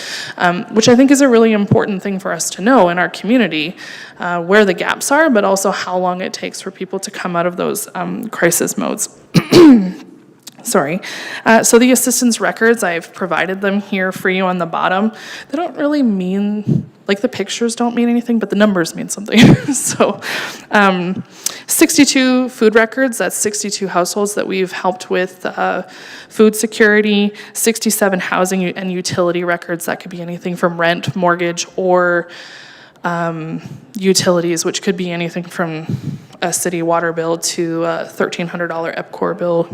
which I think is a really important thing for us to know in our community, where the gaps are, but also how long it takes for people to come out of those crisis modes. Sorry. So the assistance records, I've provided them here for you on the bottom. They don't really mean, the pictures don't mean anything, but the numbers mean something. So 62 food records, that's 62 households that we've helped with food security, 67 housing and utility records. That could be anything from rent, mortgage, or utilities, which could be anything from a city water bill to a $1,300 EPCOR bill,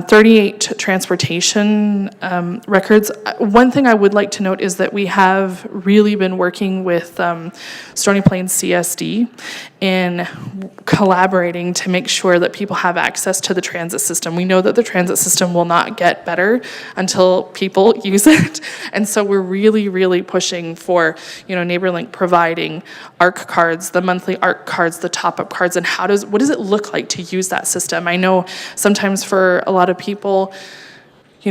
38 transportation records. One thing I would like to note is that we have really been working with Stony Plain CSD in collaborating to make sure that people have access to the transit system. We know that the transit system will not get better until people use it. And so we're really, really pushing for, NeighborLink providing ARC cards, the monthly ARC cards, the top-up cards, and what does it look like to use that system? I know sometimes for a lot of people,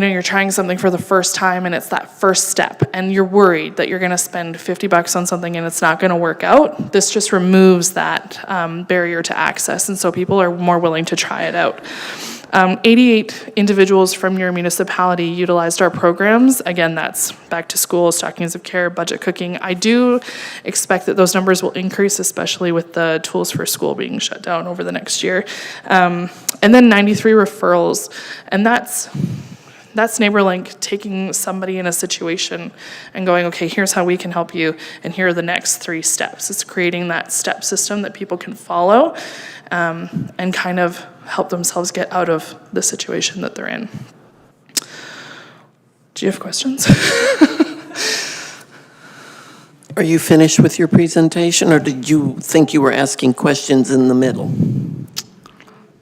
you're trying something for the first time and it's that first step and you're worried that you're going to spend $50 on something and it's not going to work out. This just removes that barrier to access, and so people are more willing to try it out. 88 individuals from your municipality utilized our programs. Again, that's back to school, stockings of care, budget cooking. I do expect that those numbers will increase, especially with the Tools for School being shut down over the next year. And then 93 referrals, and that's NeighborLink taking somebody in a situation and going, okay, here's how we can help you, and here are the next 3 steps. It's creating that step system that people can follow and kind of help themselves get out of the situation that they're in. Do you have questions? Are you finished with your presentation, or did you think you were asking questions in the middle?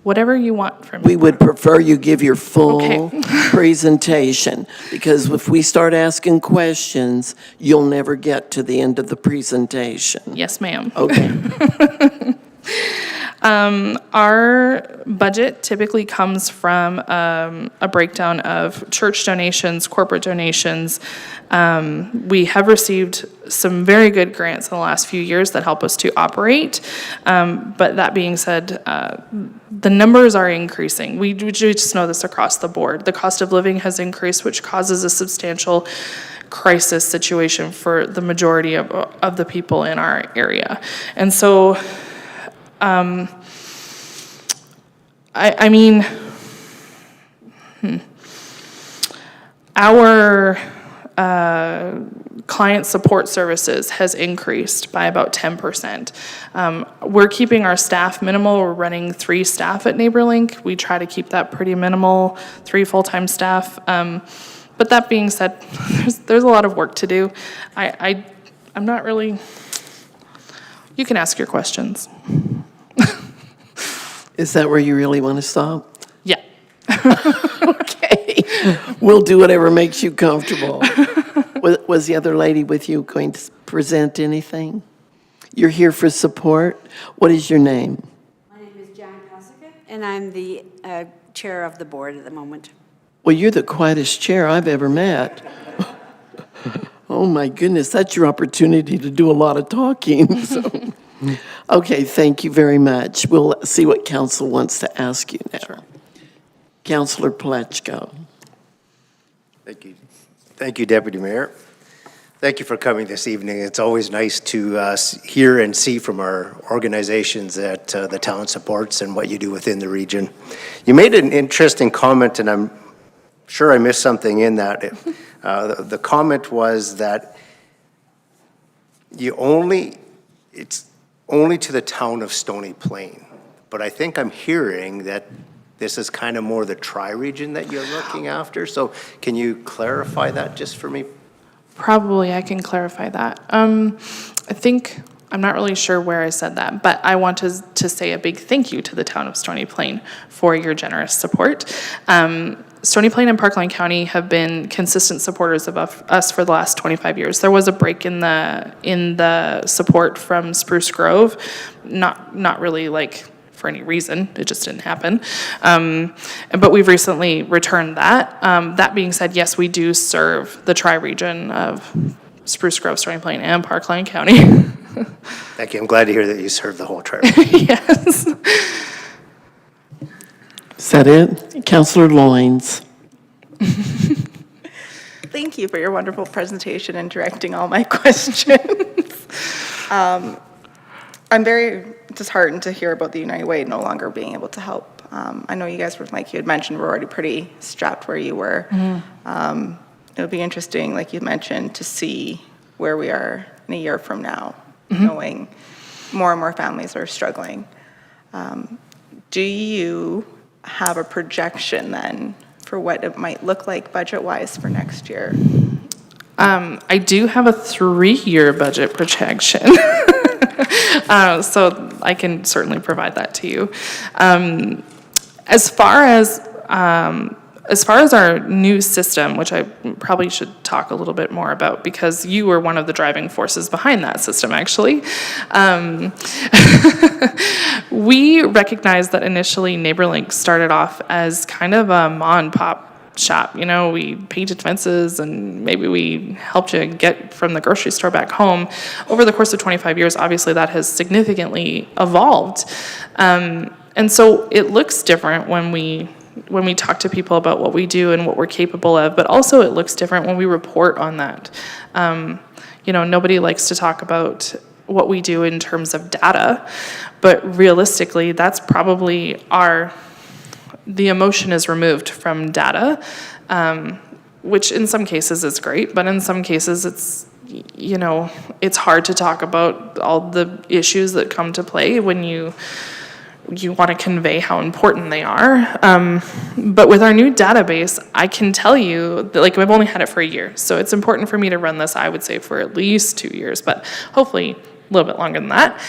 Whatever you want from me. We would prefer you give your full Okay. presentation, because if we start asking questions, you'll never get to the end of the presentation. Yes, ma'am. Okay. Our budget typically comes from a breakdown of church donations, corporate donations. We have received some very good grants in the last few years that help us to operate. But that being said, the numbers are increasing. We just know this across the board. The cost of living has increased, which causes a substantial crisis situation for the majority of the people in our area. And so our client support services has increased by about 10%. We're keeping our staff minimal. We're running 3 staff at NeighborLink. We try to keep that pretty minimal, 3 full-time staff. But that being said, there's a lot of work to do. I'm not really, you can ask your questions. Is that where you really want to stop? Yeah. Okay. We'll do whatever makes you comfortable. Was the other lady with you going to present anything? You're here for support. What is your name? My name is Jan Pasika, and I'm the chair of the board at the moment. Well, you're the quietest chair I've ever met. Oh, my goodness, that's your opportunity to do a lot of talking. So. Okay, thank you very much. We'll see what council wants to ask you now. Sure. Councillor Plechko. Thank you. Thank you, Deputy Mayor. Thank you for coming this evening. It's always nice to hear and see from our organizations that the town supports and what you do within the region. You made an interesting comment, and I'm sure I missed something in that. The comment was that it's only to the town of Stony Plain. But I think I'm hearing that this is kind of more the tri-region that you're looking after. So can you clarify that just for me? Probably I can clarify that. I think, I'm not really sure where I said that, but I want to say a big thank you to the town of Stony Plain for your generous support. Stony Plain and Parkland County have been consistent supporters of us for the last 25 years. There was a break in the support from Spruce Grove, not really like for any reason, it just didn't happen. But we've recently returned that. That being said, yes, we do serve the tri-region of Spruce Grove, Stony Plain, and Parkland County. Thank you. I'm glad to hear that you serve the whole tribe. Yes. Is that it? Councillor Loynes. Thank you for your wonderful presentation and directing all my questions. I'm very disheartened to hear about the United Way no longer being able to help. I know you guys were, like you had mentioned, were already pretty strapped where you were. Mm-hmm. It would be interesting, like you mentioned, to see where we are in a year from now, mm-hmm. knowing more and more families are struggling. Do you have a projection then for what it might look like budget-wise for next year? I do have a 3-year budget projection. So I can certainly provide that to you. As far as our new system, which I probably should talk a little bit more about because you were one of the driving forces behind that system, actually. We recognized that initially NeighborLink started off as kind of a mom and pop shop. You know, we painted fences and maybe we helped you get from the grocery store back home. Over the course of 25 years, obviously that has significantly evolved. And so it looks different when we talk to people about what we do and what we're capable of, but also it looks different when we report on that. You know, nobody likes to talk about what we do in terms of data, but realistically, that's probably the emotion is removed from data, which in some cases is great, but in some cases it's, you know, it's hard to talk about all the issues that come to play when you want to convey how important they are. But with our new database, I can tell you that, like, I've only had it for a year, so it's important for me to run this, I would say, for at least 2 years, but hopefully a little bit longer than that.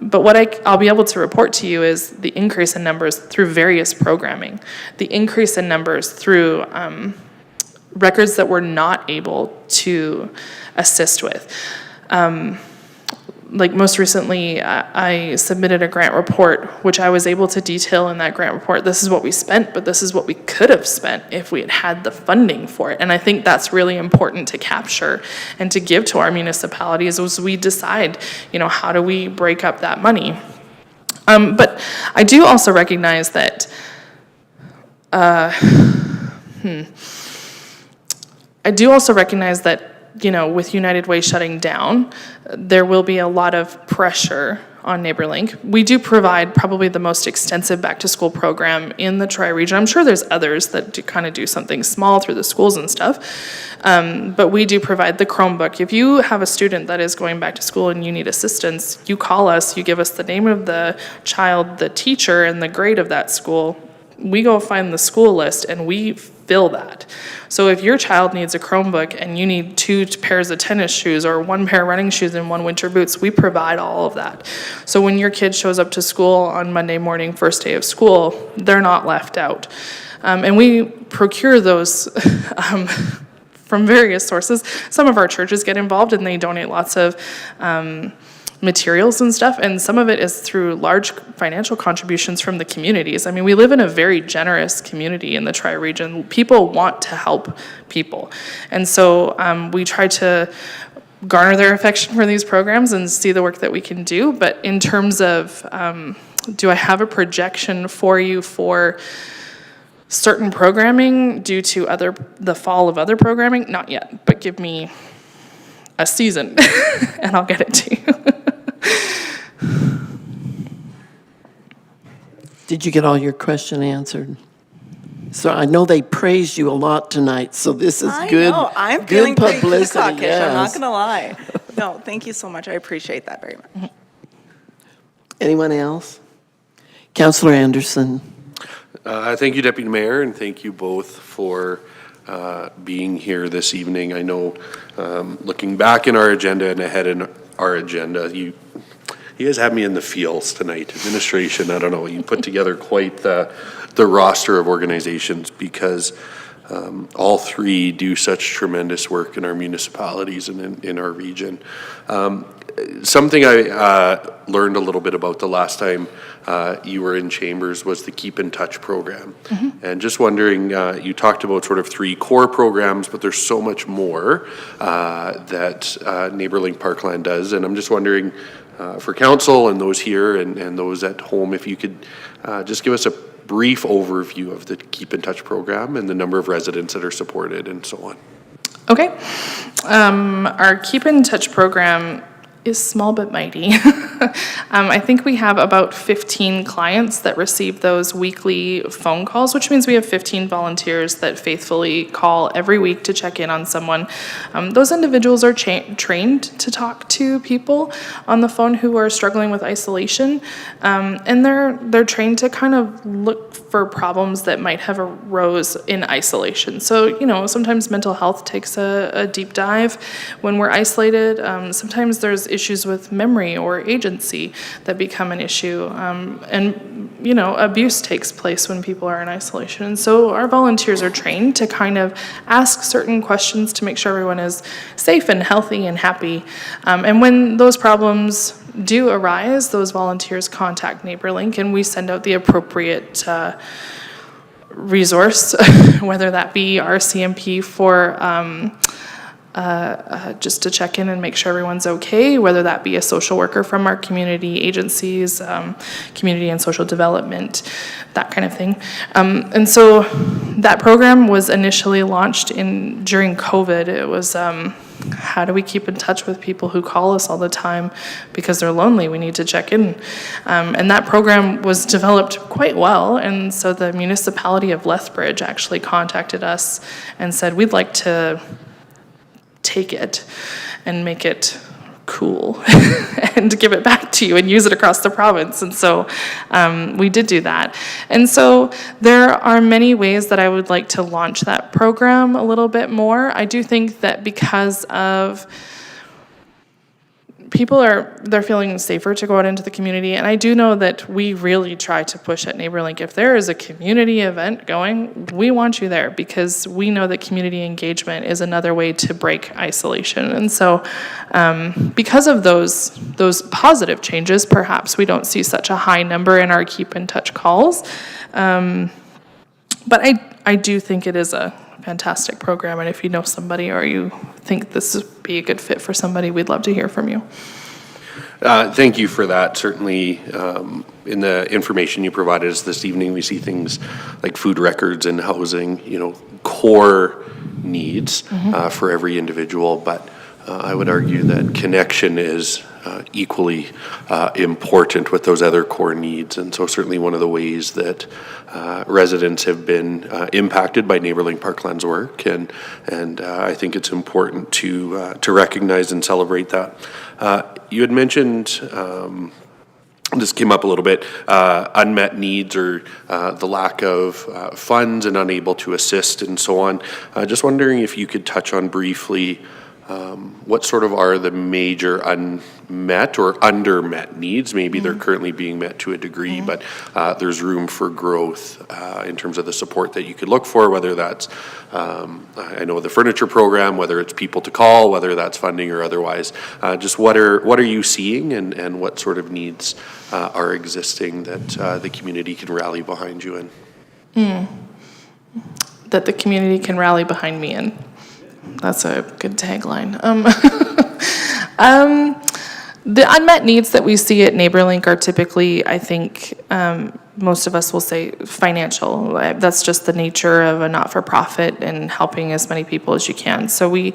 But what I'll be able to report to you is the increase in numbers through various programming, the increase in numbers through records that we're not able to assist with. Like most recently, I submitted a grant report, which I was able to detail in that grant report. This is what we spent, but this is what we could have spent if we had had the funding for it. And I think that's really important to capture and to give to our municipalities as we decide, you know, how do we break up that money. But I do also recognize that, you know, with United Way shutting down, there will be a lot of pressure on NeighborLink. We do provide probably the most extensive back-to-school program in the Tri-Region. I'm sure there's others that do something small through the schools and stuff, but we do provide the Chromebook. If you have a student that is going back to school and you need assistance, you call us, you give us the name of the child, the teacher, and the grade of that school. We go find the school list and we fill that. So if your child needs a Chromebook and you need 2 pairs of tennis shoes or 1 pair of running shoes and 1 winter boots, we provide all of that. So when your kid shows up to school on Monday morning, first day of school, they're not left out. And we procure those from various sources. Some of our churches get involved and they donate lots of materials and stuff, and some of it is through large financial contributions from the communities. I mean, we live in a very generous community in the Tri-Region. People want to help people. And so we try to garner their affection for these programs and see the work that we can do. But in terms of, do I have a projection for you for certain programming due to the fall of other programming? Not yet, but give me a season and I'll get it to you. Did you get all your question answered? So I know they praised you a lot tonight, so this is good. I know, I'm good feeling pretty publicity, peacockish, I'm not yes. gonna lie. No, thank you so much, I appreciate that very much. Anyone else? Councillor Anderson. Thank you, Deputy Mayor, and thank you both for being here this evening. I know, looking back in our agenda and ahead in our agenda, you guys have me in the feels tonight. Administration, I don't know, you put together quite the roster of organizations because all three do such tremendous work in our municipalities and in our region. Something I learned a little bit about the last time you were in Chambers was the Keep in Touch program. And just wondering, you talked about sort of 3 core programs, but there's so much more that NeighborLink Parkland does. And I'm just wondering, for council and those here and those at home, if you could just give us a brief overview of the Keep in Touch program and the number of residents that are supported and so on. Okay. Our Keep in Touch program is small but mighty. I think we have about 15 clients that receive those weekly phone calls, which means we have 15 volunteers that faithfully call every week to check in on someone. Those individuals are trained to talk to people on the phone who are struggling with isolation, and they're trained to kind of look for problems that might have arose in isolation. So, you know, sometimes mental health takes a deep dive when we're isolated. Sometimes there's issues with memory or agency that become an issue. And, you know, abuse takes place when people are in isolation. And so our volunteers are trained to kind of ask certain questions to make sure everyone is safe and healthy and happy. And when those problems do arise, those volunteers contact NeighborLink and we send out the appropriate resource, whether that be our CMP for just to check in and make sure everyone's okay, whether that be a social worker from our community agencies, community and social development, that kind of thing. And so that program was initially launched during COVID. It was how do we keep in touch with people who call us all the time because they're lonely? We need to check in. And that program was developed quite well. And so the municipality of Lethbridge actually contacted us and said, we'd like to take it and make it cool and give it back to you and use it across the province. And so we did do that. And so there are many ways that I would like to launch that program a little bit more. I do think that because of people they're feeling safer to go out into the community, and I do know that we really try to push at NeighborLink. If there is a community event going, we want you there because we know that community engagement is another way to break isolation. And so because of those positive changes, perhaps we don't see such a high number in our keep in touch calls. But I do think it is a fantastic program, and if you know somebody or you think this would be a good fit for somebody, we'd love to hear from you. Thank you for that. Certainly, in the information you provided us this evening, we see things like food records and housing, core needs for every individual, but I would argue that connection is equally important with those other core needs. And so certainly one of the ways that residents have been impacted by NeighborLink Parkland's work, and I think it's important to recognize and celebrate that. You had mentioned, this came up a little bit, unmet needs or the lack of funds and unable to assist and so on. Just wondering if you could touch on briefly what sort of are the major unmet or undermet needs? Maybe they're currently being met to a degree, but there's room for growth in terms of the support that you could look for, whether that's, I know the furniture program, whether it's people to call, whether that's funding or otherwise. Just what are you seeing and what sort of needs are existing that the community can rally behind you in? That the community can rally behind me in. That's a good tagline. The unmet needs that we see at NeighborLink are typically, I think, most of us will say financial. That's just the nature of a not-for-profit and helping as many people as you can. So we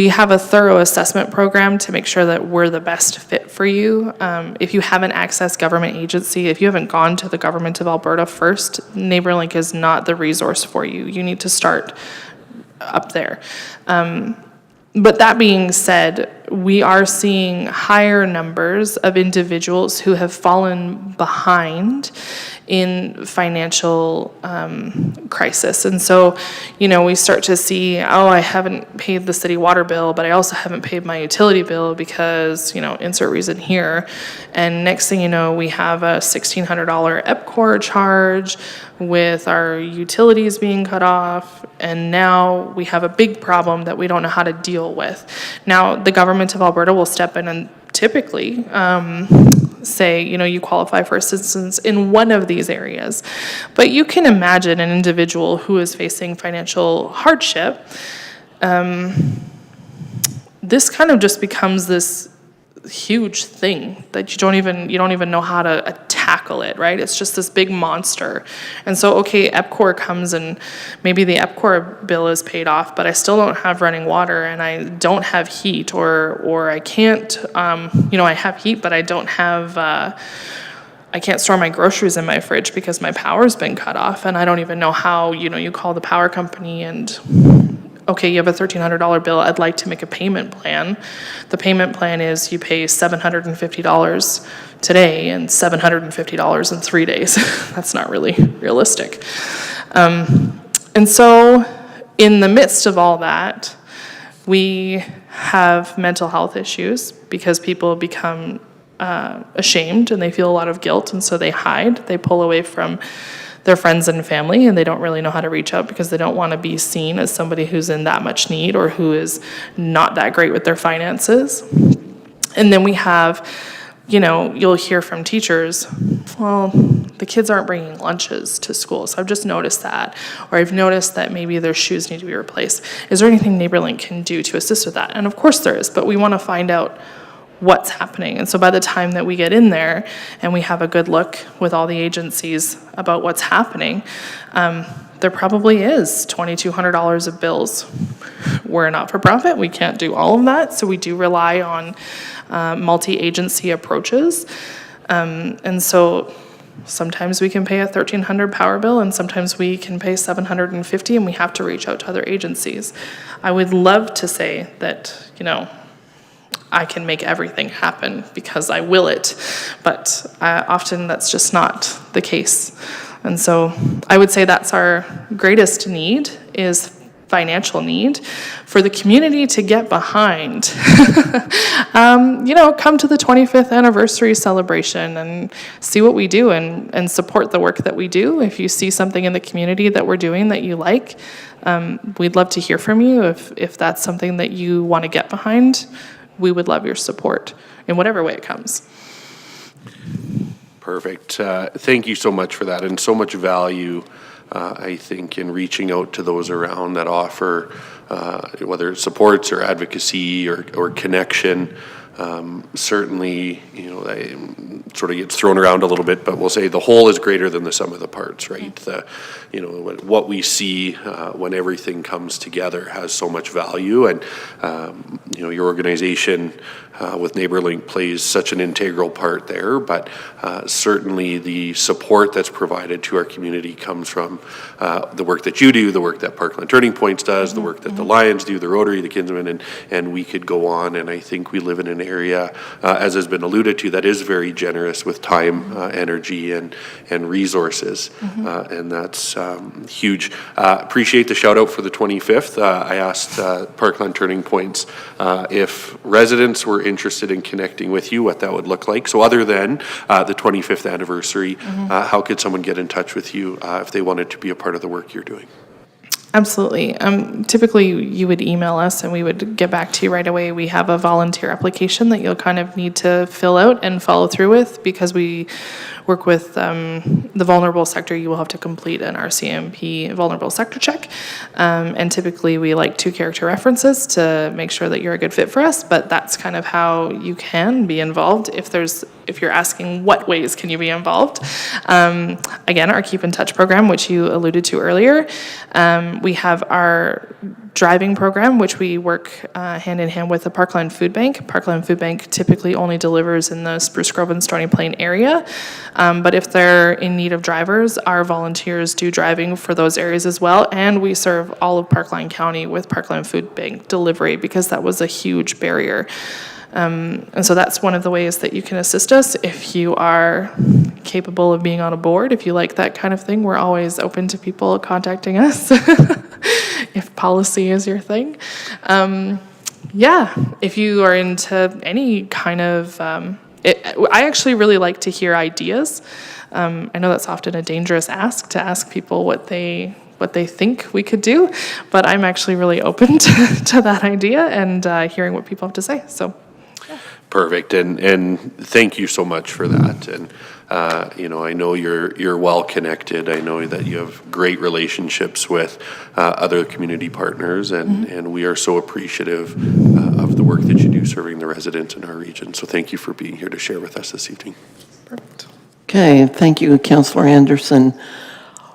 have a thorough assessment program to make sure that we're the best fit for you. If you haven't accessed government agency, if you haven't gone to the government of Alberta first, NeighborLink is not the resource for you. You need to start up there. But that being said, we are seeing higher numbers of individuals who have fallen behind in financial crisis. And so, we start to see, I haven't paid the city water bill, but I also haven't paid my utility bill because, insert reason here. And next thing you know, we have a $1,600 EPCOR charge with our utilities being cut off. And now we have a big problem that we don't know how to deal with. Now, the government of Alberta will step in and typically say, you qualify for assistance in one of these areas. But you can imagine an individual who is facing financial hardship. This kind of just becomes this huge thing that you don't even know how to tackle it, right? It's just this big monster. And so, okay, EPCOR comes and maybe the EPCOR bill is paid off, but I still don't have running water and I don't have heat or I can't, I have heat, but I don't have, I can't store my groceries in my fridge because my power's been cut off and I don't even know how, you call the power company and okay, you have a $1,300 bill, I'd like to make a payment plan. The payment plan is you pay $750 today and $750 in 3 days. That's not really realistic. And so in the midst of all that, we have mental health issues because people become ashamed and they feel a lot of guilt, and so they hide, they pull away from their friends and family, and they don't really know how to reach out because they don't want to be seen as somebody who's in that much need or who is not that great with their finances. And then we have, you'll hear from teachers, well, the kids aren't bringing lunches to school. So I've just noticed that, or I've noticed that maybe their shoes need to be replaced. Is there anything NeighborLink can do to assist with that? And of course there is, but we want to find out what's happening. And so by the time that we get in there and we have a good look with all the agencies about what's happening, there probably is $2,200 of bills. We're a not-for-profit, we can't do all of that, so we do rely on multi-agency approaches. And so sometimes we can pay a $1,300 power bill and sometimes we can pay $750 and we have to reach out to other agencies. I would love to say that, you know, I can make everything happen because I will it, but often that's just not the case. And so I would say that's our greatest need, is financial need for the community to get behind. You know, come to the 25th anniversary celebration and see what we do and support the work that we do. If you see something in the community that we're doing that you like, we'd love to hear from you. If that's something that you want to get behind, we would love your support in whatever way it comes. Perfect. Thank you so much for that, and so much value, I think, in reaching out to those around that offer, whether it's supports or advocacy or connection. Certainly, you know, that sort of gets thrown around a little bit, but we'll say the whole is greater than the sum of the parts, right? You know, what we see when everything comes together has so much value, and you know, your organization with NeighborLink plays such an integral part there, but certainly the support that's provided to our community comes from the work that you do, the work that Parkland Turning Points does, the work that the Lions do, the Rotary, the Kinsmen, and we could go on. And I think we live in an area, as has been alluded to, that is very generous with time, energy, and resources, and that's huge. Appreciate the shout out for the 25th. I asked Parkland Turning Points if residents were interested in connecting with you, what that would look like. So other than the 25th anniversary, how could someone get in touch with you if they wanted to be a part of the work you're doing? Absolutely. Typically, you would email us and we would get back to you right away. We have a volunteer application that you'll kind of need to fill out and follow through with, because we work with the vulnerable sector. You will have to complete an RCMP vulnerable sector check. And typically, we like 2 character references to make sure that you're a good fit for us, but that's kind of how you can be involved if you're asking what ways can you be involved. Again, our Keep in Touch program, which you alluded to earlier. We have our driving program, which we work hand in hand with the Parkland Food Bank. Parkland Food Bank typically only delivers in the Spruce Grove and Stony Plain area. But if they're in need of drivers, our volunteers do driving for those areas as well. And we serve all of Parkland County with Parkland Food Bank delivery, because that was a huge barrier. And so that's one of the ways that you can assist us. If you are capable of being on a board, if you like that kind of thing, we're always open to people contacting us if policy is your thing. Yeah, if you are into any kind of, I actually really like to hear ideas. I know that's often a dangerous ask, to ask people what they think we could do, but I'm actually really open to that idea and hearing what people have to say, so. Perfect, and thank you so much for that. And you know, I know you're well connected. I know that you have great relationships with other community partners, and we are so appreciative of the work that you do serving the residents in our region. So thank you for being here to share with us this evening. Perfect. Okay, thank you, Councillor Anderson.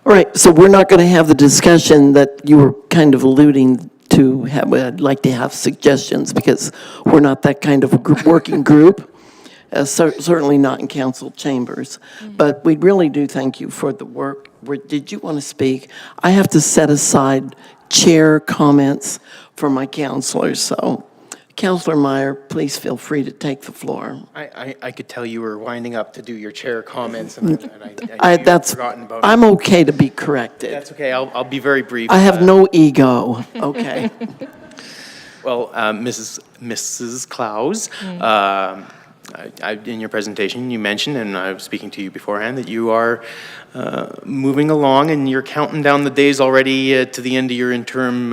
All right, so we're not going to have the discussion that you were kind of alluding to. I'd like to have suggestions, because we're not that kind of a working group, certainly not in council chambers. But we really do thank you for the work. Did you want to speak? I have to set aside chair comments for my councilors, so Councillor Meyer, please feel free to take the floor. I could tell you were winding up to do your chair comments, and I That's, forgotten about I'm okay to be corrected. That's okay. I'll be very brief. I have no ego, okay? Well, Mrs. Klaus, in your presentation, you mentioned, and I was speaking to you beforehand, that you are moving along and you're counting down the days already to the end of your interim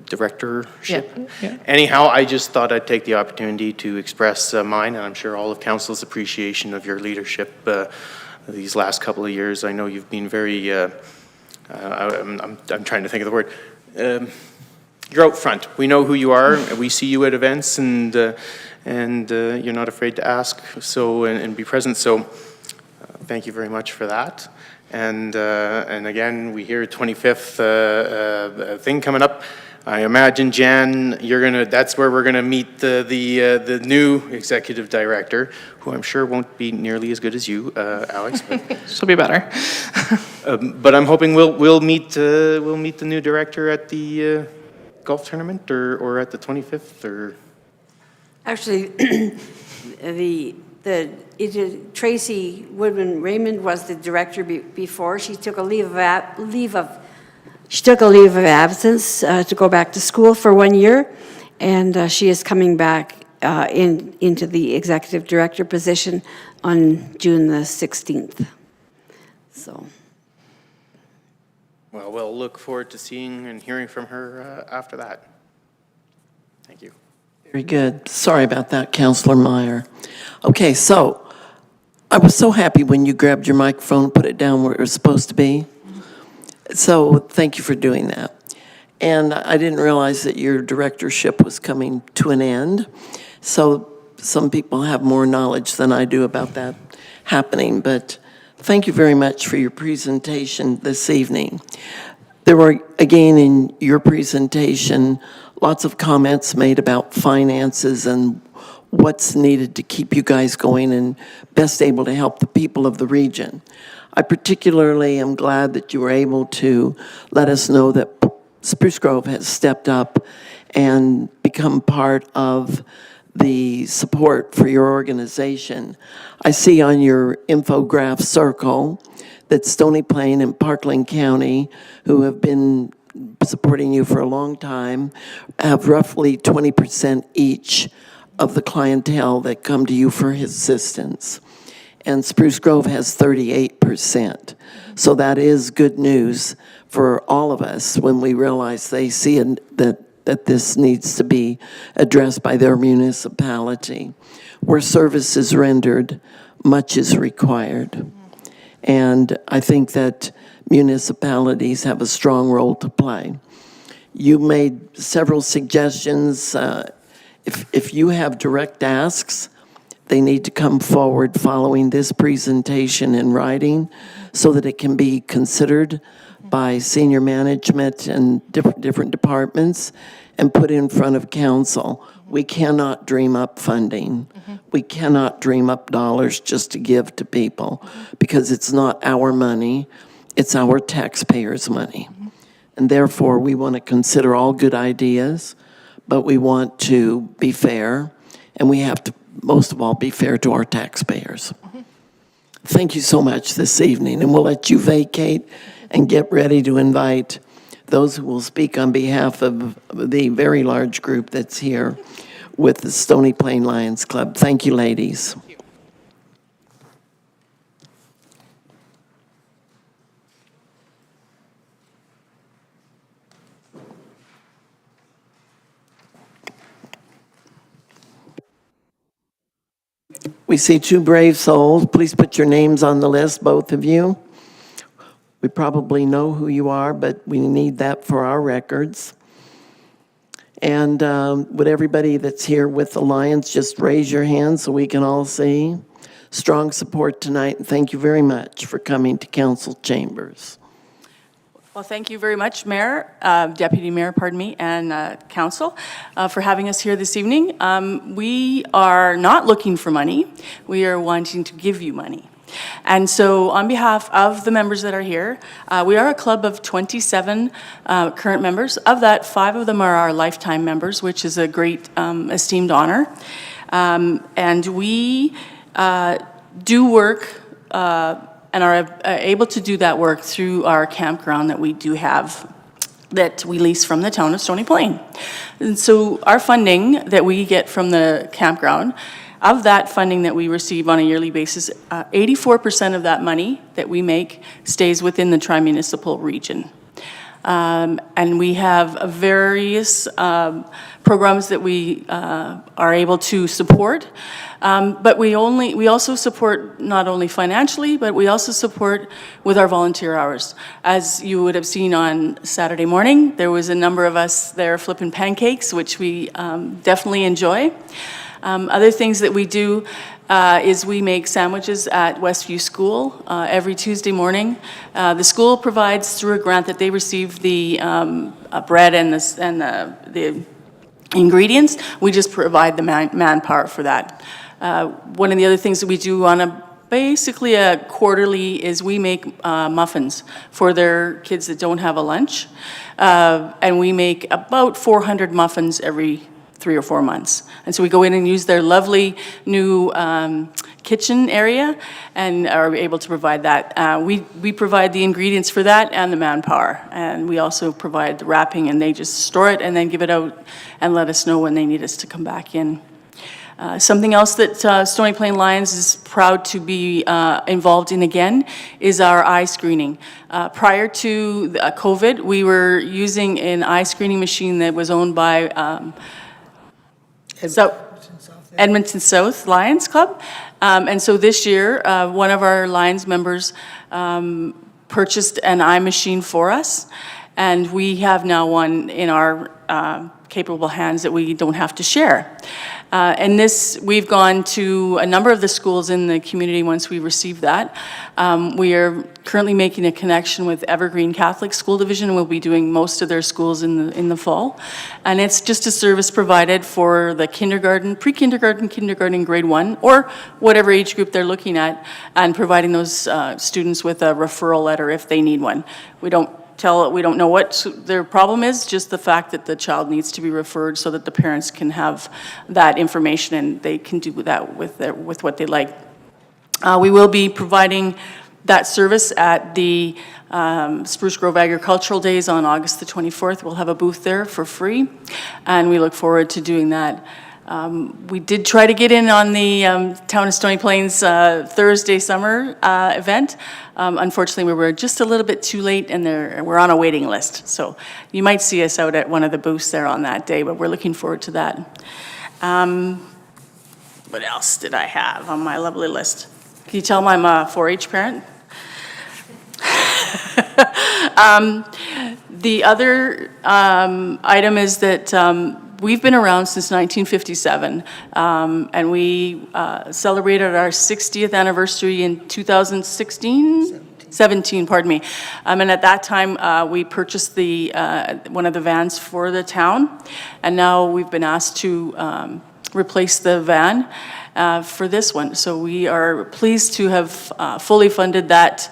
directorship. Yeah. Anyhow, I just thought I'd take the opportunity to express mine, and I'm sure all of council's appreciation of your leadership these last couple of years. I know you've been very, I'm trying to think of the word. You're out front. We know who you are. We see you at events, and you're not afraid to ask and be present. So thank you very much for that. And again, we hear 25th thing coming up. I imagine, Jan, that's where we're gonna meet the new executive director, who I'm sure won't be nearly as good as you, Alex. She'll be better. But I'm hoping we'll meet the new director at the golf tournament or at the 25th or. Actually, Tracy Woodman Raymond was the director before. She took a leave of absence to go back to school for 1 year, and she is coming back into the executive director position on June the 16th. So. Well, we'll look forward to seeing and hearing from her after that. Thank you. Very good. Sorry about that, Councillor Meyer. Okay, so I was so happy when you grabbed your microphone and put it down where it was supposed to be. So thank you for doing that. And I didn't realize that your directorship was coming to an end. So some people have more knowledge than I do about that happening. But thank you very much for your presentation this evening. There were, again, in your presentation, lots of comments made about finances and what's needed to keep you guys going and best able to help the people of the region. I particularly am glad that you were able to let us know that Spruce Grove has stepped up and become part of the support for your organization. I see on your infograph circle that Stony Plain and Parkland County, who have been supporting you for a long time, have roughly 20% each of the clientele that come to you for assistance. And Spruce Grove has 38%. So that is good news for all of us when we realize they see that this needs to be addressed by their municipality. Where service is rendered, much is required. And I think that municipalities have a strong role to play. You made several suggestions. If you have direct asks, they need to come forward following this presentation in writing so that it can be considered by senior management and different departments and put in front of council. We cannot dream up funding. We cannot dream up dollars just to give to people because it's not our money, it's our taxpayers' money. And therefore, we want to consider all good ideas, but we want to be fair, and we have to, most of all, be fair to our taxpayers. Thank you so much this evening, and we'll let you vacate and get ready to invite those who will speak on behalf of the very large group that's here with the Stony Plain Lions Club. Thank you, ladies. We see two brave souls. Please put your names on the list, both of you. We probably know who you are, but we need that for our records. And would everybody that's here with the Lions just raise your hand so we can all see? Strong support tonight, and thank you very much for coming to council chambers. Well, thank you very much, Mayor, Deputy Mayor, pardon me, and Council for having us here this evening. We are not looking for money. We are wanting to give you money. And so on behalf of the members that are here, we are a club of 27 current members. Of that, 5 of them are our lifetime members, which is a great esteemed honor. And we do work and are able to do that work through our campground that we do have that we lease from the town of Stony Plain. And so our funding that we get from the campground, of that funding that we receive on a yearly basis, 84% of that money that we make stays within the tri-municipal region. And we have various programs that we are able to support. But we also support not only financially, but we also support with our volunteer hours. As you would have seen on Saturday morning, there was a number of us there flipping pancakes, which we definitely enjoy. Other things that we do is we make sandwiches at Westview School every Tuesday morning. The school provides, through a grant that they receive, the bread and the ingredients. We just provide the manpower for that. One of the other things that we do on basically a quarterly is we make muffins for their kids that don't have a lunch. And we make about 400 muffins every 3 or 4 months. And so we go in and use their lovely new kitchen area and are able to provide that. We provide the ingredients for that and the manpower. And we also provide the wrapping, and they just store it and then give it out and let us know when they need us to come back in. Something else that Stony Plain Lions is proud to be involved in again is our eye screening. Prior to COVID, we were using an eye screening machine that was owned by Edmonton South Lions Club. And so this year, one of our Lions members purchased an eye machine for us, and we have now one in our capable hands that we don't have to share. And this, we've gone to a number of the schools in the community once we received that. We are currently making a connection with Evergreen Catholic School Division, and we'll be doing most of their schools in the fall. And it's just a service provided for the kindergarten, pre-kindergarten, kindergarten, grade 1, or whatever age group they're looking at, and providing those students with a referral letter if they need one. We don't know what their problem is, just the fact that the child needs to be referred so that the parents can have that information and they can do that with what they like. We will be providing that service at the Spruce Grove Agricultural Days on August the 24th. We'll have a booth there for free, and we look forward to doing that. We did try to get in on the Town of Stony Plains Thursday summer event. Unfortunately, we were just a little bit too late, and we're on a waiting list. So you might see us out at one of the booths there on that day, but we're looking forward to that. What else did I have on my lovely list? Can you tell I'm a 4-H parent? The other item is that we've been around since 1957, and we celebrated our 60th anniversary in 2017, pardon me. And at that time, we purchased one of the vans for the town, and now we've been asked to replace the van for this one. So we are pleased to have fully funded that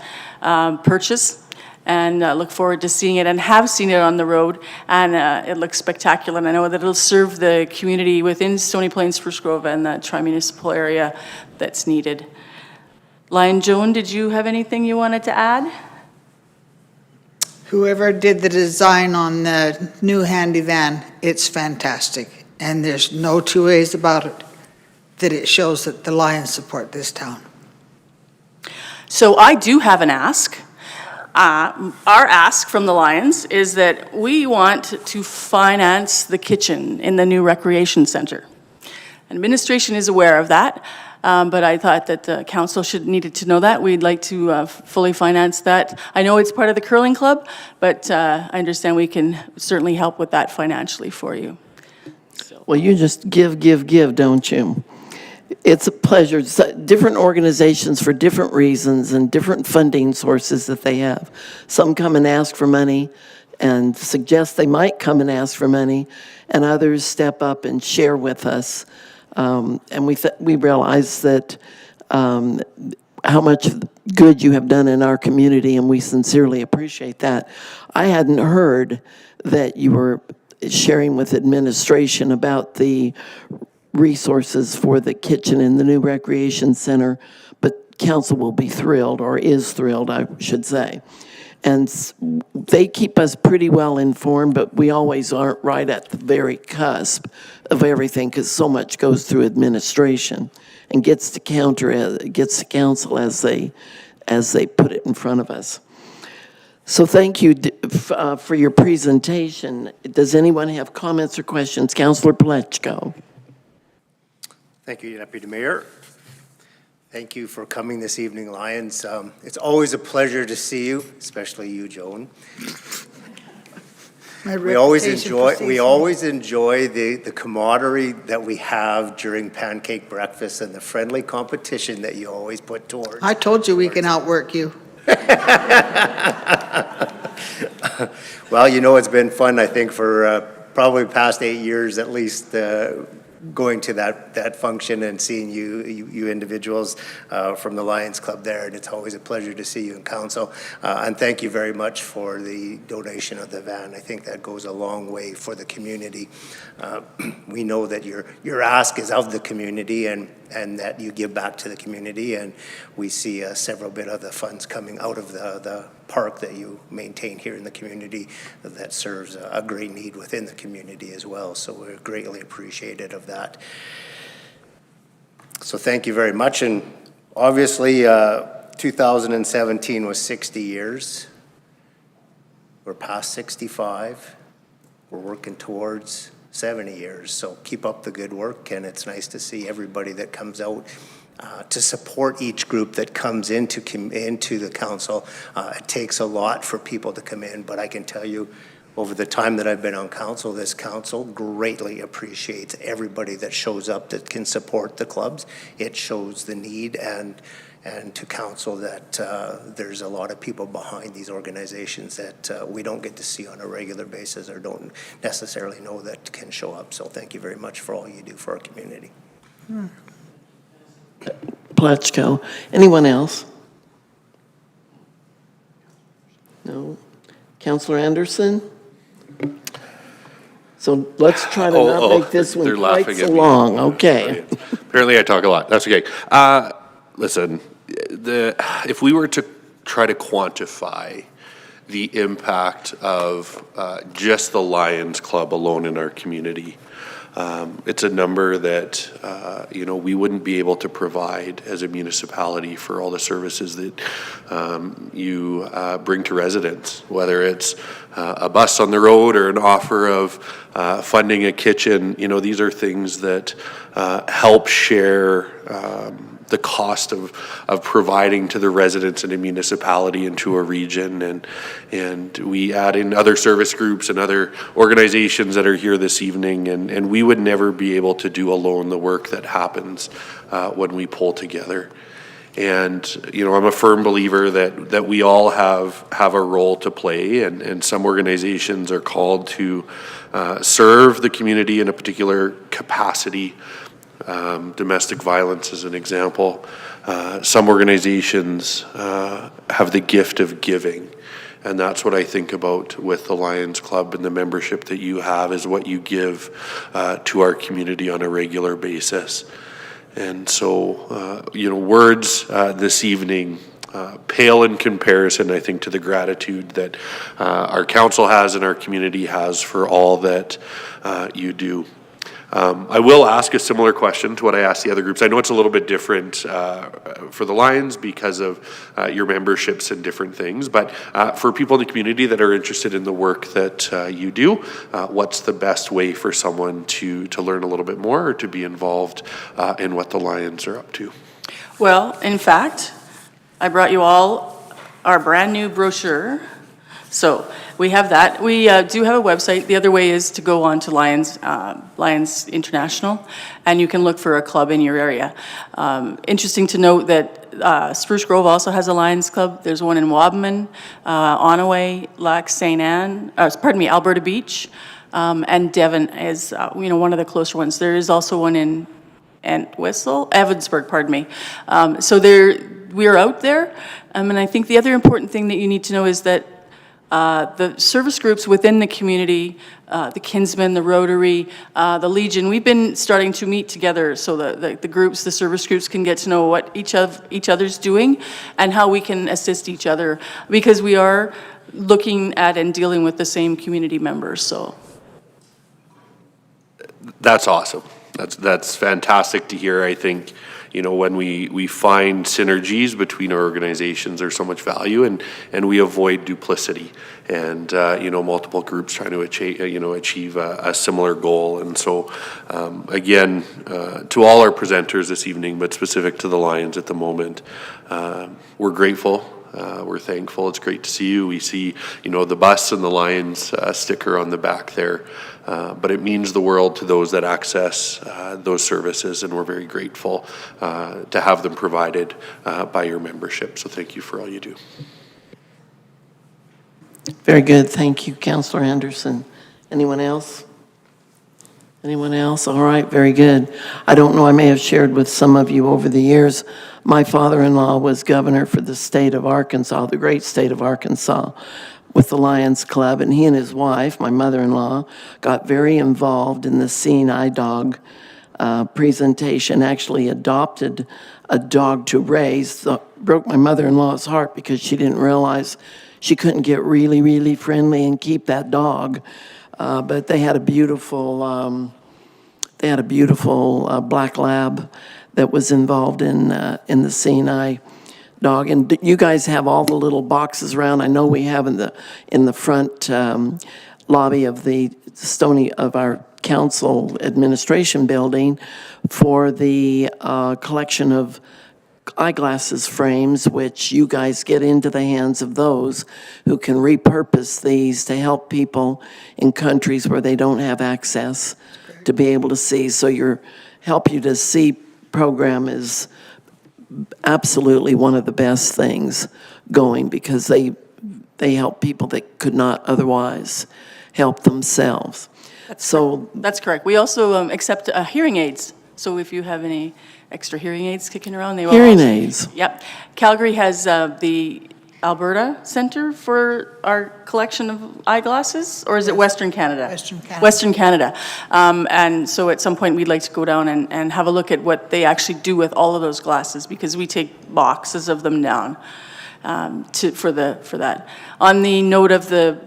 purchase, and look forward to seeing it, and have seen it on the road, and it looks spectacular, and I know that it'll serve the community within Stony Plains, Spruce Grove, and the tri-municipal area that's needed. Lion Joan, did you have anything you wanted to add? Whoever did the design on the new handy van, it's fantastic, and there's no two ways about it, that it shows that the Lions support this town. So I do have an ask. Our ask from the Lions is that we want to finance the kitchen in the new recreation center. Administration is aware of that, but I thought that the council needed to know that. We'd like to fully finance that. I know it's part of the curling club, but I understand we can certainly help with that financially for you. Well, you just give, don't you? It's a pleasure. Different organizations for different reasons and different funding sources that they have. Some come and ask for money and suggest they might come and ask for money, and others step up and share with us. And we realize that how much good you have done in our community, and we sincerely appreciate that. I hadn't heard that you were sharing with administration about the resources for the kitchen in the new recreation center, but council will be thrilled, or is thrilled, I should say. And they keep us pretty well informed, but we always aren't right at the very cusp of everything, because so much goes through administration and gets to council as they put it in front of us. So thank you for your presentation. Does anyone have comments or questions? Councillor Plechko. Thank you, Deputy Mayor. Thank you for coming this evening, Lions. It's always a pleasure to see you, especially you, Joan. We always enjoy the camaraderie that we have during pancake breakfast and the friendly competition that you always put towards. I told you we can outwork you. Well, you know, it's been fun, I think, for probably the past 8 years at least, going to that function and seeing you individuals from the Lions Club there, and it's always a pleasure to see you in council. And thank you very much for the donation of the van. I think that goes a long way for the community. We know that your ask is of the community and that you give back to the community, and we see several bit of the funds coming out of the park that you maintain here in the community that serves a great need within the community as well. So we're greatly appreciative of that. So thank you very much. And obviously 2017 was 60 years. We're past 65. We're working towards 70 years. So keep up the good work, and it's nice to see everybody that comes out to support each group that comes into the council. It takes a lot for people to come in, but I can tell you, over the time that I've been on council, this council greatly appreciates everybody that shows up that can support the clubs. It shows the need and to council that there's a lot of people behind these organizations that we don't get to see on a regular basis or don't necessarily know that can show up. So thank you very much for all you do for our community. Plechko. Anyone else? No. Councillor Anderson? So let's try to not make this one they're quite laughing so at me. long. Okay. Apparently I talk a lot. That's okay. Listen, if we were to try to quantify the impact of just the Lions Club alone in our community, it's a number that we wouldn't be able to provide as a municipality for all the services that you bring to residents, whether it's a bus on the road or an offer of funding a kitchen. These are things that help share the cost of providing to the residents in a municipality and to a region, and we add in other service groups and other organizations that are here this evening, and we would never be able to do alone the work that happens when we pull together. And I'm a firm believer that we all have a role to play, and some organizations are called to serve the community in a particular capacity. Domestic violence is an example. Some organizations have the gift of giving, and that's what I think about with the Lions Club and the membership that you have is what you give to our community on a regular basis. And so, words this evening pale in comparison, I think, to the gratitude that our council has and our community has for all that you do. I will ask a similar question to what I asked the other groups. I know it's a little bit different for the Lions because of your memberships and different things, but for people in the community that are interested in the work that you do, what's the best way for someone to learn a little bit more or to be involved in what the Lions are up to? Well, in fact, I brought you all our brand new brochure. So we have that. We do have a website. The other way is to go on to Lions International, and you can look for a club in your area. Interesting to note that Spruce Grove also has a Lions Club. There's one in Wabamun, Onaway, Lac St. Anne, Alberta Beach, and Devon is one of the closer ones. There is also one in Evansburg, pardon me. So we are out there, and I think the other important thing that you need to know is that the service groups within the community, the Kinsmen, the Rotary, the Legion, we've been starting to meet together so the groups, the service groups can get to know what each other's doing and how we can assist each other, because we are looking at and dealing with the same community members. So That's awesome. That's fantastic to hear. I think, when we find synergies between our organizations, there's so much value, and we avoid duplicity and, multiple groups trying to achieve a similar goal. And so, again, to all our presenters this evening, but specific to the Lions at the moment, we're grateful. We're thankful. It's great to see you. We see, the bus and the Lions sticker on the back there. But it means the world to those that access those services, and we're very grateful to have them provided by your membership. So thank you for all you do. Very good. Thank you, Councillor Anderson. Anyone else? Anyone else? All right, very good. I don't know, I may have shared with some of you over the years, my father-in-law was governor for the state of Arkansas, the great state of Arkansas, with the Lions Club, and he and his wife, my mother-in-law, got very involved in the Seeing Eye Dog presentation, actually adopted a dog to raise. Broke my mother-in-law's heart because she didn't realize she couldn't get really, really friendly and keep that dog. But they had a beautiful, black lab that was involved in the Seeing Eye Dog. And you guys have all the little boxes around. I know we have in the front lobby of of our council administration building for the collection of eyeglasses frames, which you guys get into the hands of those who can repurpose these to help people in countries where they don't have access to be able to see. So your Help You to See program is absolutely one of the best things going, because they help people that could not otherwise help themselves. That's correct. We also accept hearing aids. So if you have any extra hearing aids kicking around, they will Hearing aids. Yep. Calgary has the Alberta Center for our collection of eyeglasses, or is it Western Canada? Western Canada. Western Canada. And so at some point, we'd like to go down and have a look at what they actually do with all of those glasses, because we take boxes of them down for that. On the note of the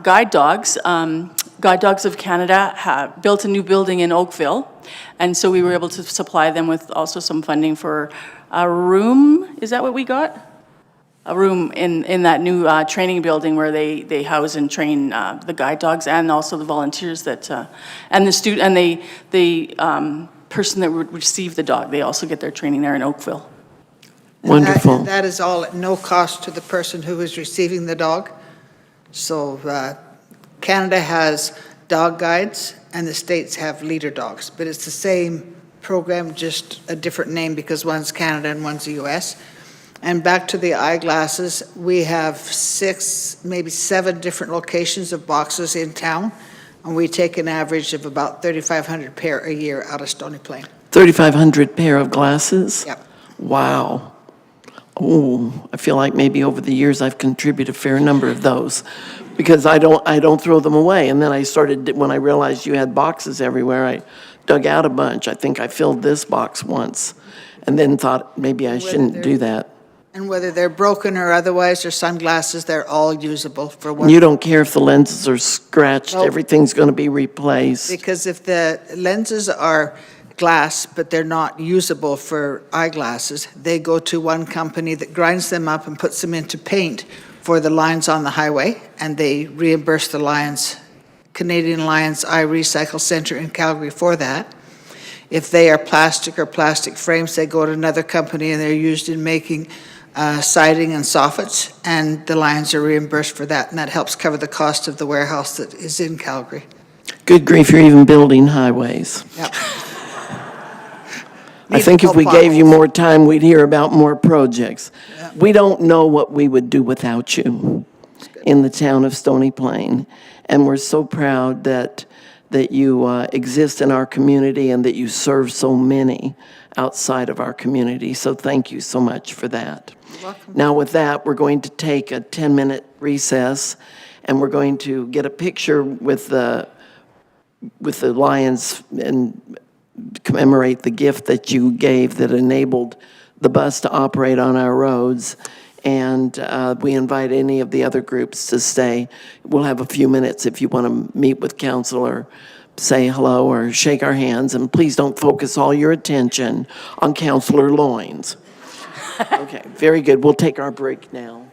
guide dogs, Guide Dogs of Canada have built a new building in Oakville, and so we were able to supply them with also some funding for a room. Is that what we got? A room in that new training building where they house and train the guide dogs, and also the volunteers that and the person that would receive the dog. They also get their training there in Oakville. Wonderful. And that is all at no cost to the person who is receiving the dog. So Canada has dog guides and the states have leader dogs, but it's the same program, just a different name because one's Canada and one's the US. And back to the eyeglasses, we have 6, maybe 7 different locations of boxes in town, and we take an average of about 3,500 pair a year out of Stony Plain. 3,500 pair of glasses? Yep. Wow. Oh, I feel like maybe over the years I've contributed a fair number of those, because I don't throw them away. And then I started, when I realized you had boxes everywhere, I dug out a bunch. I think I filled this box once, and then thought maybe I shouldn't do that. And whether they're broken or otherwise, or sunglasses, they're all usable for one. You don't care if the lenses are scratched, Nope. Everything's going to be replaced. Because if the lenses are glass, but they're not usable for eyeglasses, they go to one company that grinds them up and puts them into paint for the lines on the highway, and they reimburse the Lions, Canadian Lions Eye Recycle Center in Calgary for that. If they are plastic or plastic frames, they go to another company and they're used in making siding and soffits, and the Lions are reimbursed for that, and that helps cover the cost of the warehouse that is in Calgary. Good grief, you're even building highways. Yep. I think if we gave you more time, we'd hear about more projects. We don't know what we would do without you in the town of Stony Plain. And we're so proud that you exist in our community and that you serve so many outside of our community. So thank you so much for that. Now with that, we're going to take a 10-minute recess, and we're going to get a picture with the Lions and commemorate the gift that you gave that enabled the bus to operate on our roads. And we invite any of the other groups to stay. We'll have a few minutes if you want to meet with Councilor say hello or shake our hands, and please don't focus all your attention on Counselor Loynes. Okay, very good. We'll take our break now.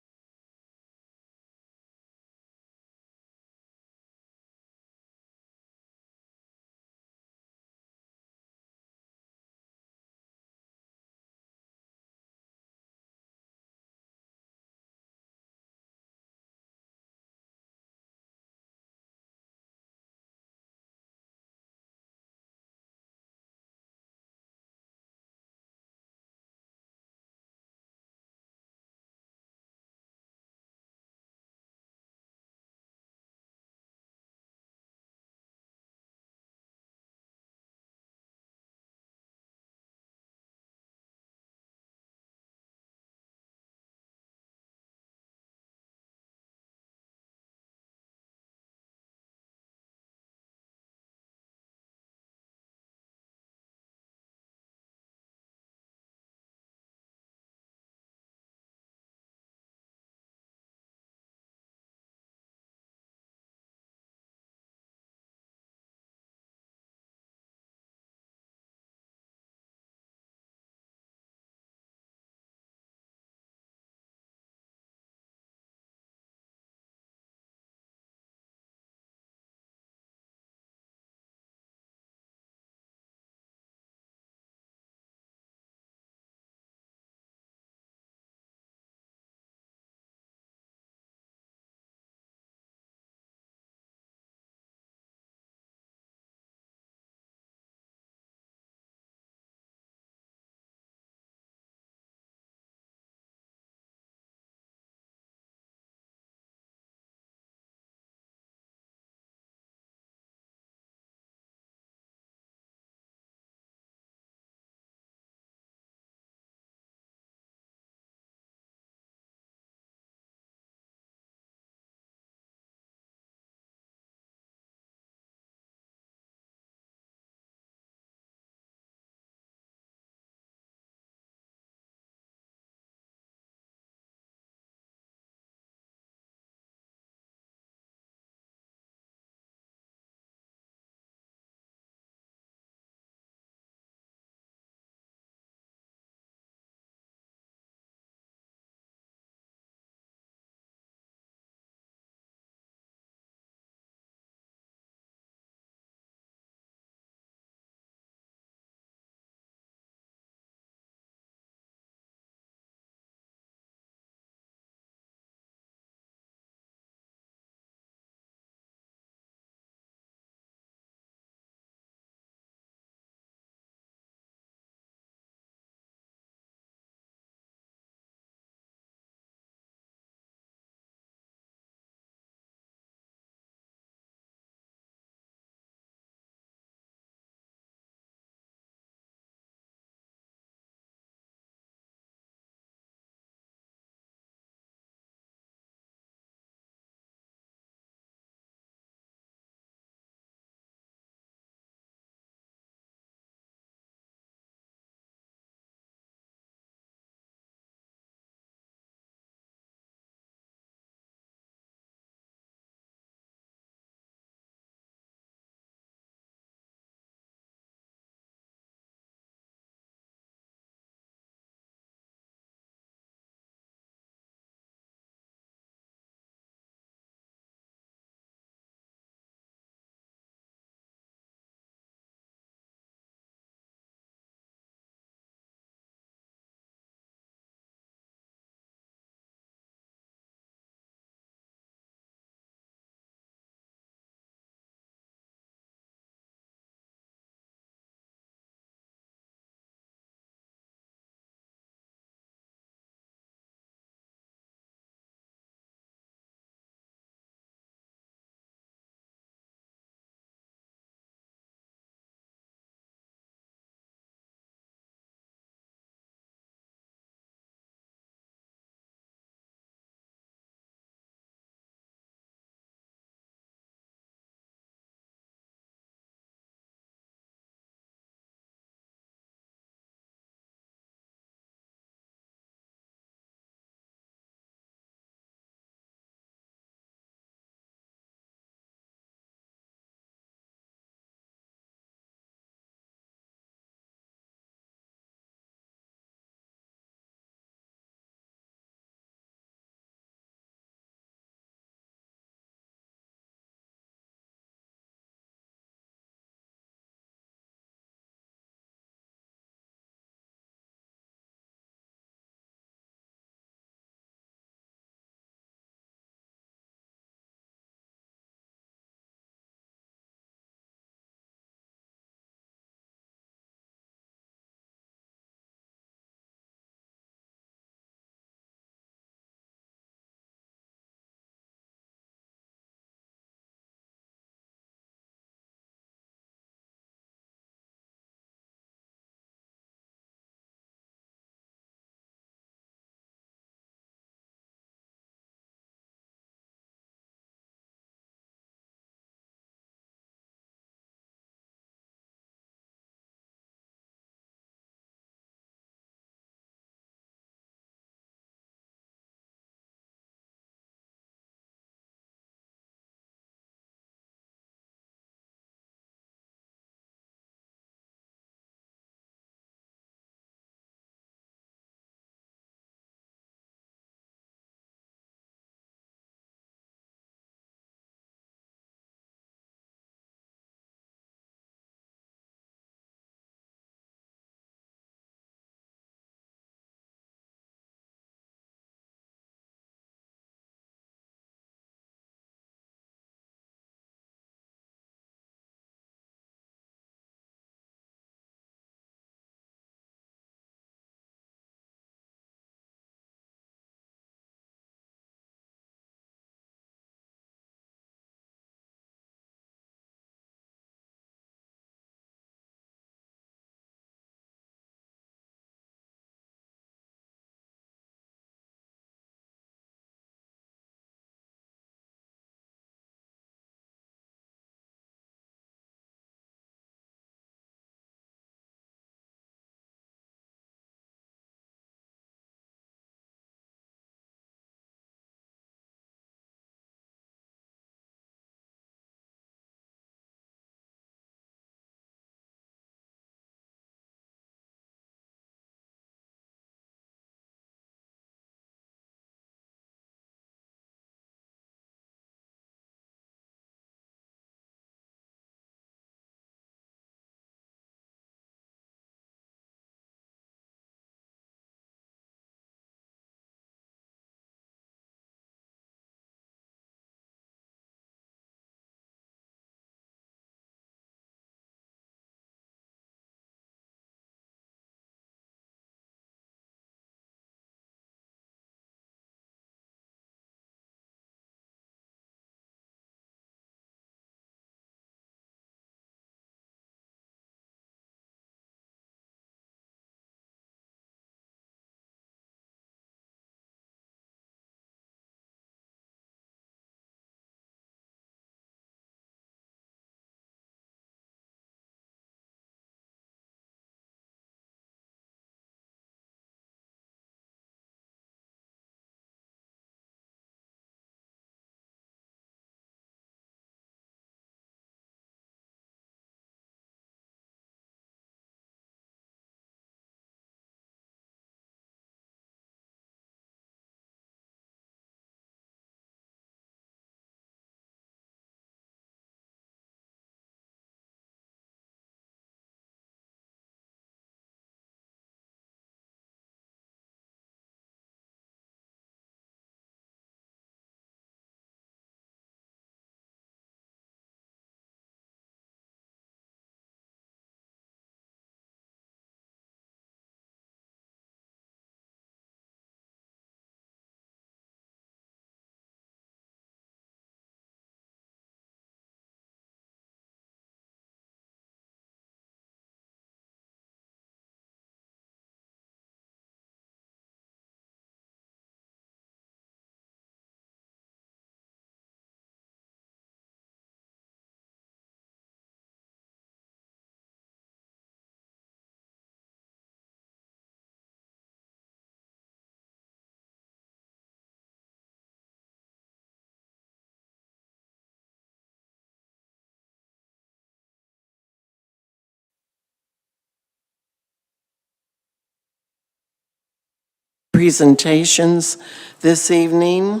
presentations this evening.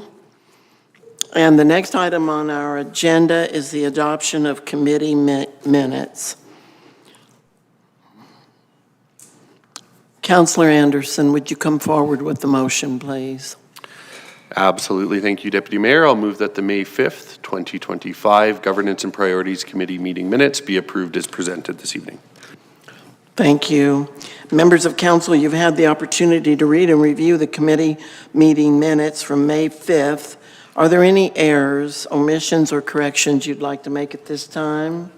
And the next item on our agenda is the adoption of committee minutes. Councillor Anderson, would you come forward with the motion, please? Absolutely. Thank you, Deputy Mayor. I'll move that the May 5th, 2025 Governance and Priorities Committee meeting minutes be approved as presented this evening. Thank you. Members of council, you've had the opportunity to read and review the committee meeting minutes from May 5th. Are there any errors, omissions, or corrections you'd like to make at this time?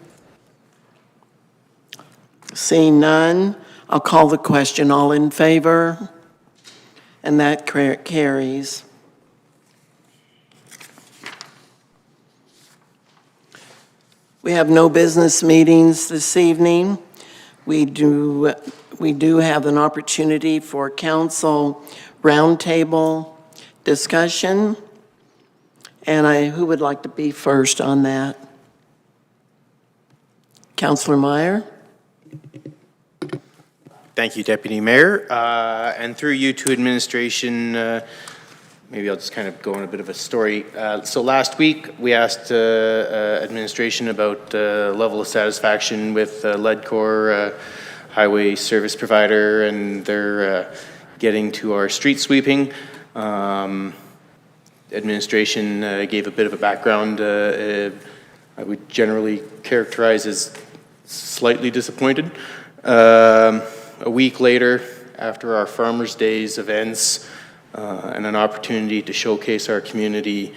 Seeing none, I'll call the question. All in favor? And that carries. We have no business meetings this evening. We do have an opportunity for council roundtable discussion. And who would like to be first on that? Councillor Meyer? Thank you, Deputy Mayor. And through you to administration, maybe I'll just kind of go on a bit of a story. So last week, we asked administration about level of satisfaction with Ledcor highway service provider and their getting to our street sweeping. Administration gave a bit of a background. I would generally characterize as slightly disappointed. A week later, after our Farmers' Days events and an opportunity to showcase our community,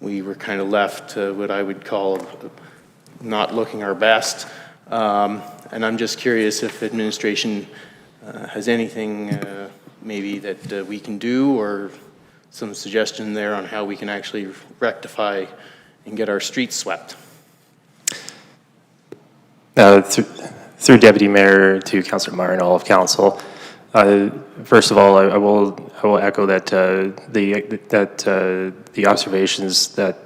we were kind of left what I would call not looking our best. And I'm just curious if administration has anything maybe that we can do, or some suggestion there on how we can actually rectify and get our streets swept. Through Deputy Mayor to Councillor Meyer and all of Council, first of all, I will echo that the observations that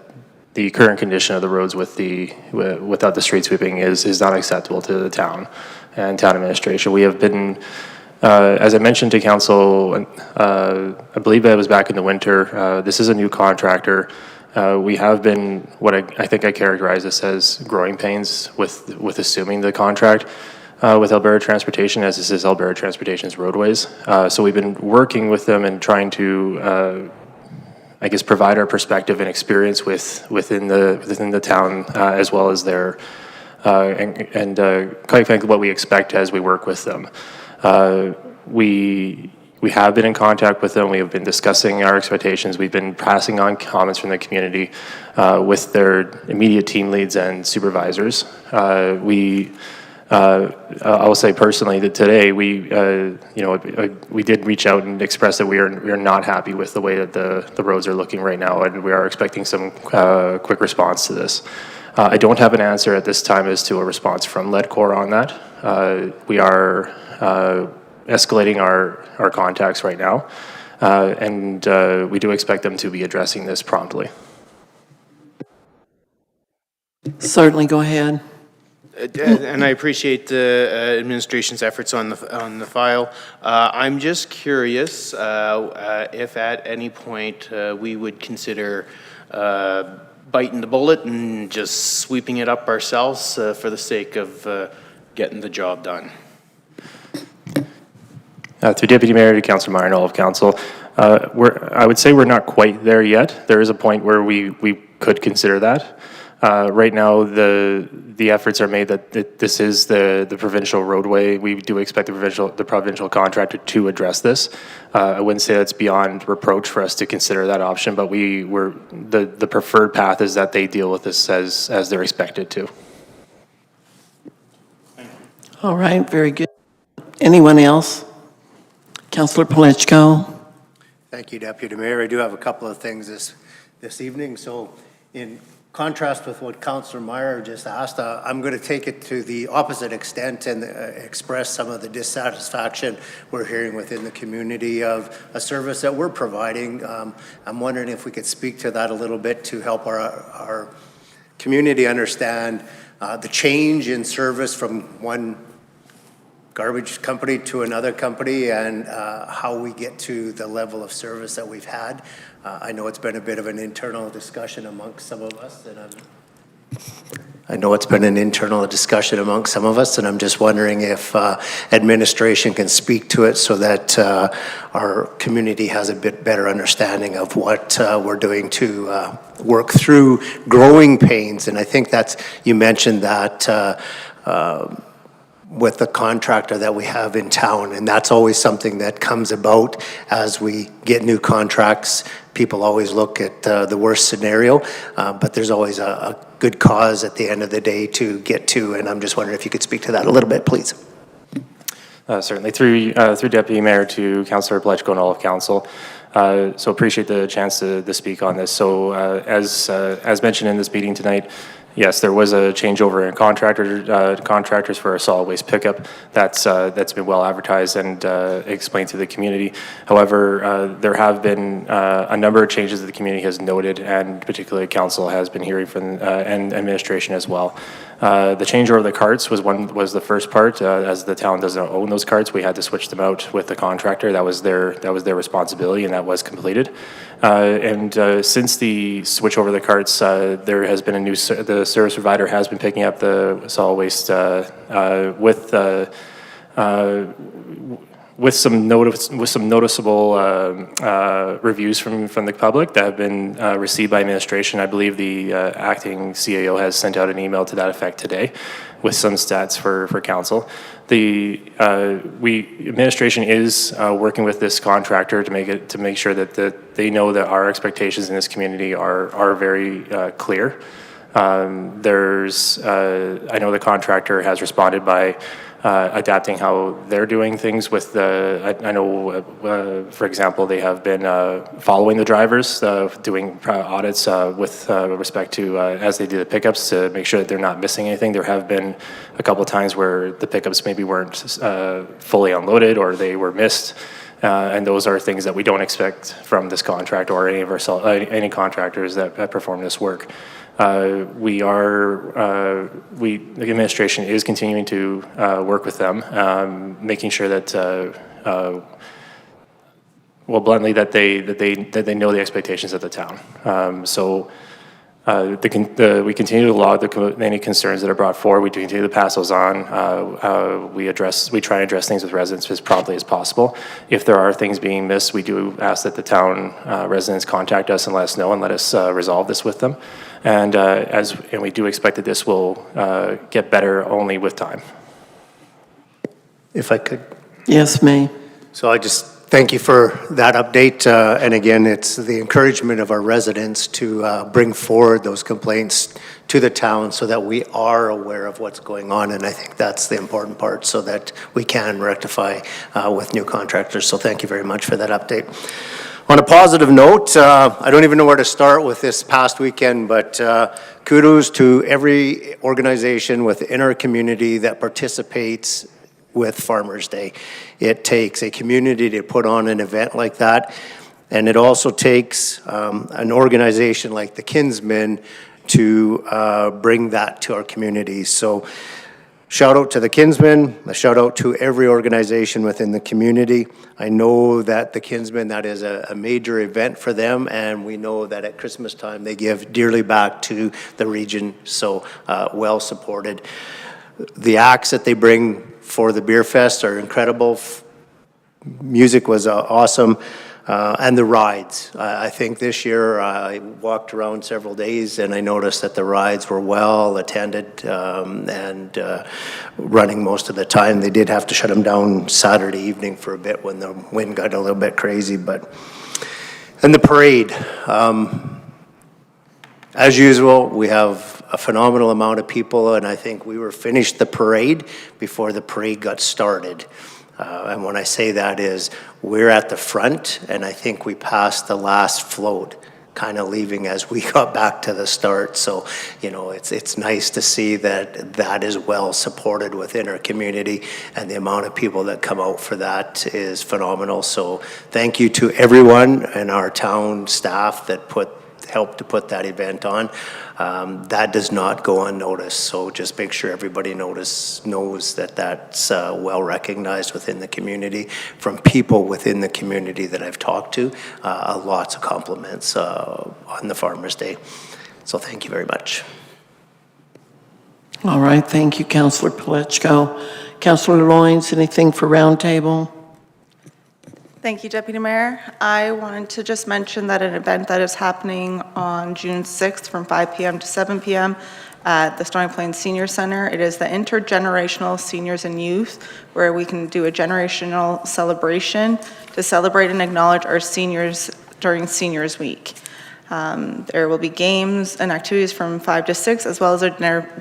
the current condition of the roads without the street sweeping is not acceptable to the town and town administration. We have been, as I mentioned to Council, I believe it was back in the winter. This is a new contractor. We have been, what I think I characterize this as, growing pains with assuming the contract with Alberta Transportation, as this is Alberta Transportation's roadways. So we've been working with them and trying to, I guess, provide our perspective and experience within the town, as well as their, and quite frankly, what we expect as we work with them. We have been in contact with them. We have been discussing our expectations. We've been passing on comments from the community with their immediate team leads and supervisors. I will say personally that today we did reach out and express that we are not happy with the way that the roads are looking right now, and we are expecting some quick response to this. I don't have an answer at this time as to a response from Ledcor on that. We are escalating our contacts right now, and we do expect them to be addressing this promptly. Certainly, go ahead. And I appreciate the administration's efforts on the file. I'm just curious if at any point we would consider biting the bullet and just sweeping it up ourselves for the sake of getting the job done. Through Deputy Mayor to Councillor Meyer and all of Council, I would say we're not quite there yet. There is a point where we could consider that. Right now, the efforts are made that this is the provincial roadway. We do expect the provincial contractor to address this. I wouldn't say that's beyond reproach for us to consider that option, but the preferred path is that they deal with this as they're expected to. All right, very good. Anyone else? Councillor Paleckko. Thank you, Deputy Mayor. I do have a couple of things this evening. So in contrast with what Councillor Meyer just asked, I'm going to take it to the opposite extent and express some of the dissatisfaction we're hearing within the community of a service that we're providing. I'm wondering if we could speak to that a little bit to help our community understand the change in service from one garbage company to another company and how we get to the level of service that we've had. I know it's been a bit of an internal discussion amongst some of us, and I'm just wondering if administration can speak to it so that our community has a bit better understanding of what we're doing to work through growing pains. And I think you mentioned that with the contractor that we have in town, and that's always something that comes about as we get new contracts. People always look at the worst scenario, but there's always a good cause at the end of the day to get to, and I'm just wondering if you could speak to that a little bit, please. Certainly, through Deputy Mayor to Councillor Pletchko and all of Council. So appreciate the chance to speak on this. So as mentioned in this meeting tonight, yes, there was a changeover in contractors for a solid waste pickup. That's been well advertised and explained to the community. However, there have been a number of changes that the community has noted, and particularly Council has been hearing from and administration as well. The changeover of the carts was the first part. As the town doesn't own those carts, we had to switch them out with the contractor. That was their responsibility, and that was completed. Since the switch over the carts, there has been the service provider has been picking up the solid waste with some noticeable reviews from the public that have been received by administration. I believe the acting CAO has sent out an email to that effect today with some stats for council. The administration is working with this contractor to make sure that they know that our expectations in this community are very clear. I know the contractor has responded by adapting how they're doing things with I know, for example, they have been following the drivers, doing audits with respect to as they do the pickups to make sure that they're not missing anything. There have been a couple of times where the pickups maybe weren't fully unloaded or they were missed. And those are things that we don't expect from this contract or any of any contractors that perform this work. The administration is continuing to work with them, making sure that, well, bluntly, that they know the expectations of the town. We continue to log any concerns that are brought forward. We continue to pass those on. We try and address things with residents as promptly as possible. If there are things being missed, we do ask that the town residents contact us and let us know and let us resolve this with them. And we do expect that this will get better only with time. If I could. Yes, May. So I just thank you for that update. And again, it's the encouragement of our residents to bring forward those complaints to the town so that we are aware of what's going on. And I think that's the important part so that we can rectify with new contractors. So thank you very much for that update. On a positive note, I don't even know where to start with this past weekend, but kudos to every organization within our community that participates with Farmers Day. It takes a community to put on an event like that, and it also takes an organization like the Kinsmen to bring that to our communities. So shout out to the Kinsmen, a shout out to every organization within the community. I know that the Kinsmen, that is a major event for them, and we know that at Christmas time they give dearly back to the region, so well supported. The acts that they bring for the Beer Fest are incredible. Music was awesome. And the rides. I think this year I walked around several days and I noticed that the rides were well attended and running most of the time. They did have to shut them down Saturday evening for a bit when the wind got a little bit crazy. And the parade. As usual, we have a phenomenal amount of people, and I think we were finished the parade before the parade got started. And when I say that is, we're at the front, and I think we passed the last float, kind of leaving as we got back to the start. So, you know, it's nice to see that is well supported within our community, and the amount of people that come out for that is phenomenal. So thank you to everyone and our town staff that put helped to put that event on. That does not go unnoticed, so just make sure everybody knows that that's well recognized within the community from people within the community that I've talked to. Lots of compliments on the Farmers' Day. So thank you very much. All right, thank you, Councillor Palechko. Councillor Loynes, anything for roundtable? Thank you, Deputy Mayor. I wanted to just mention that an event that is happening on June 6th from 5 p.m. to 7 p.m. at the Stony Plain Senior Center. It is the Intergenerational Seniors and Youth, where we can do a generational celebration to celebrate and acknowledge our seniors during Seniors Week. There will be games and activities from 5 to 6, as well as a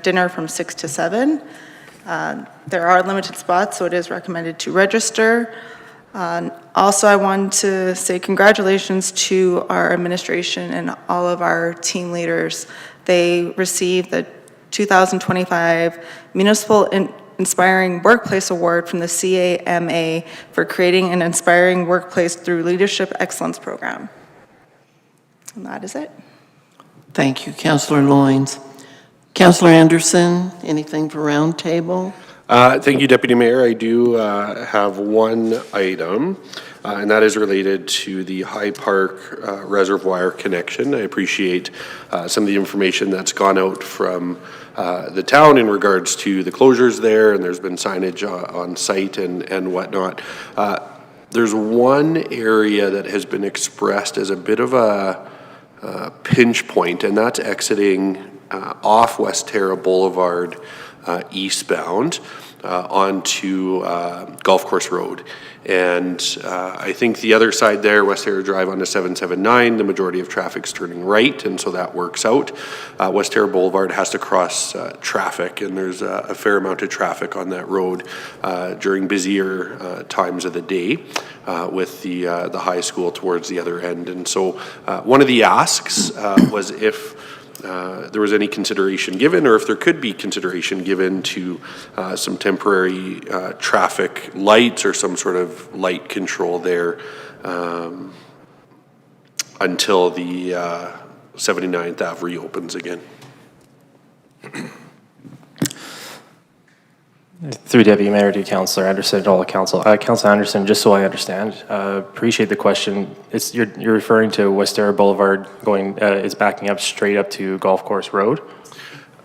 dinner from 6 to 7. There are limited spots, so it is recommended to register. Also, I want to say congratulations to our administration and all of our team leaders. They received the 2025 Municipal Inspiring Workplace Award from the CAMA for creating an inspiring workplace through Leadership Excellence Program. And that is it. Thank you, Councillor Loynes. Councillor Anderson, anything for roundtable? Thank you, Deputy Mayor. I do have one item, and that is related to the High Park Reservoir connection. I appreciate some of the information that's gone out from the town in regards to the closures there, and there's been signage on site and whatnot. There's one area that has been expressed as a bit of a pinch point, and that's exiting off West Terra Boulevard eastbound onto Golf Course Road. And I think the other side there, West Terra Drive onto 779, the majority of traffic's turning right, and so that works out. West Terra Boulevard has to cross traffic, and there's a fair amount of traffic on that road during busier times of the day with the high school towards the other end. And so one of the asks was if there was any consideration given, or if there could be consideration given to some temporary traffic lights or some sort of light control there until the 79th Ave reopens again. Through Deputy Mayor to Councillor Anderson and all the council. Councillor Anderson, just so I understand, appreciate the question. You're referring to West Terra Boulevard going, is backing up straight up to Golf Course Road?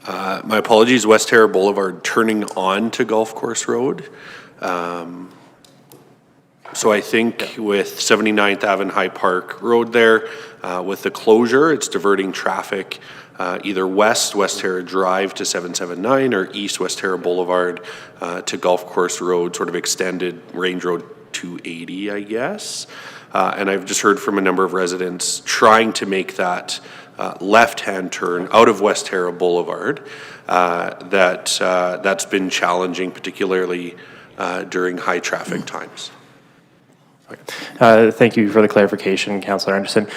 My apologies, West Terra Boulevard turning on to Golf Course Road. So I think with 79th Ave and High Park Road there, with the closure, it's diverting traffic either West Terra Drive to 779 or East West Terra Boulevard to Golf Course Road, sort of extended Range Road 280, I guess. And I've just heard from a number of residents trying to make that left-hand turn out of West Terra Boulevard that's been challenging, particularly during high traffic times. Thank you for the clarification, Councillor Anderson.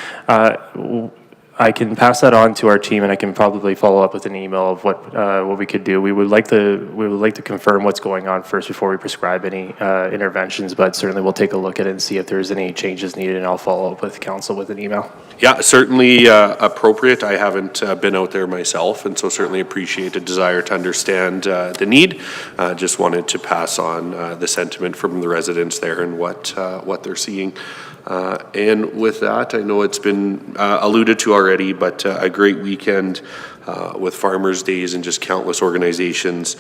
I can pass that on to our team, and I can probably follow up with an email of what we could do. We would like to confirm what's going on first before we prescribe any interventions, but certainly we'll take a look at it and see if there's any changes needed, and I'll follow up with council with an email. Yeah, certainly appropriate. I haven't been out there myself, and so certainly appreciate a desire to understand the need. Just wanted to pass on the sentiment from the residents there and what they're seeing. And with that, I know it's been alluded to already, but a great weekend with Farmers' Days and just countless organizations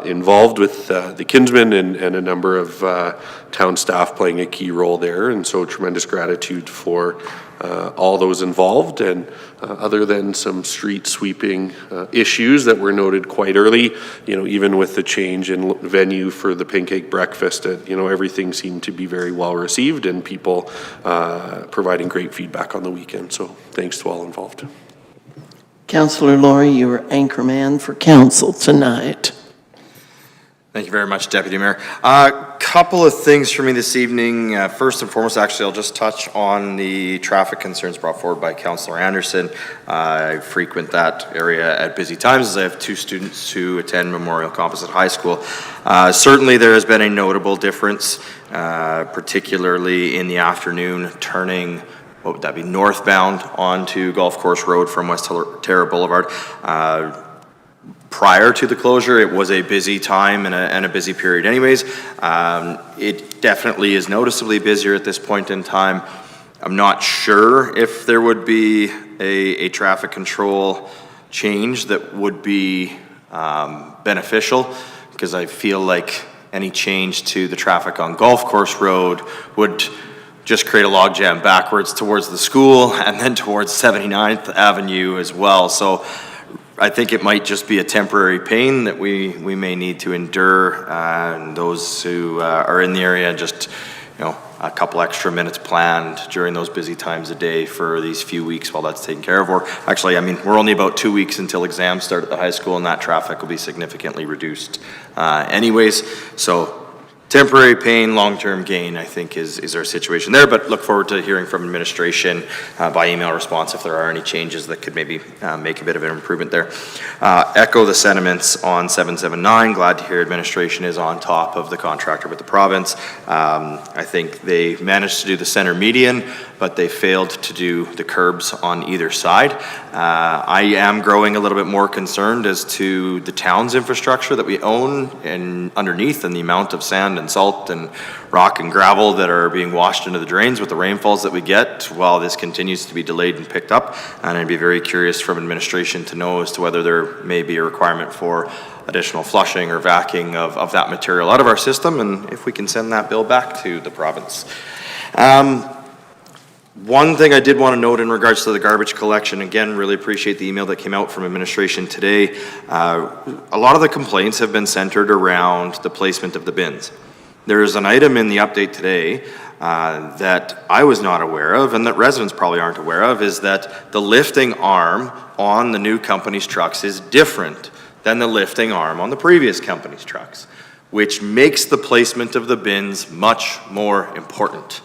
involved with the Kinsmen and a number of town staff playing a key role there. And so tremendous gratitude for all those involved, and other than some street sweeping issues that were noted quite early, even with the change in venue for the pancake breakfast, everything seemed to be very well received, and people providing great feedback on the weekend. So thanks to all involved. Councillor Laurie, you are anchorman for council tonight. Thank you very much, Deputy Mayor. A couple of things for me this evening. First and foremost, actually, I'll just touch on the traffic concerns brought forward by Councillor Anderson. I frequent that area at busy times as I have two students who attend Memorial Composite High School. Certainly there has been a notable difference, particularly in the afternoon, turning what would that be, northbound onto Golf Course Road from West Terra Boulevard. Prior to the closure, it was a busy time and a busy period anyways. It definitely is noticeably busier at this point in time. I'm not sure if there would be a traffic control change that would be beneficial, because I feel like any change to the traffic on Golf Course Road would just create a logjam backwards towards the school and then towards 79th Avenue as well. So I think it might just be a temporary pain that we may need to endure, and those who are in the area, just, you know, a couple extra minutes planned during those busy times of day for these few weeks while that's taken care of. Or actually, I mean, we're only about 2 weeks until exams start at the high school, and that traffic will be significantly reduced anyways. So temporary pain, long-term gain, I think is our situation there, but look forward to hearing from administration by email response if there are any changes that could maybe make a bit of an improvement there. Echo the sentiments on 779. Glad to hear administration is on top of the contractor with the province. I think they managed to do the center median, but they failed to do the curbs on either side. I am growing a little bit more concerned as to the town's infrastructure that we own and underneath, and the amount of sand and salt and rock and gravel that are being washed into the drains with the rainfalls that we get while this continues to be delayed and picked up. And I'd be very curious from administration to know as to whether there may be a requirement for additional flushing or vacuuming of that material out of our system, and if we can send that bill back to the province. One thing I did want to note in regards to the garbage collection, again, really appreciate the email that came out from administration today. A lot of the complaints have been centered around the placement of the bins. There is an item in the update today that I was not aware of, and that residents probably aren't aware of, is that the lifting arm on the new company's trucks is different than the lifting arm on the previous company's trucks, which makes the placement of the bins much more important.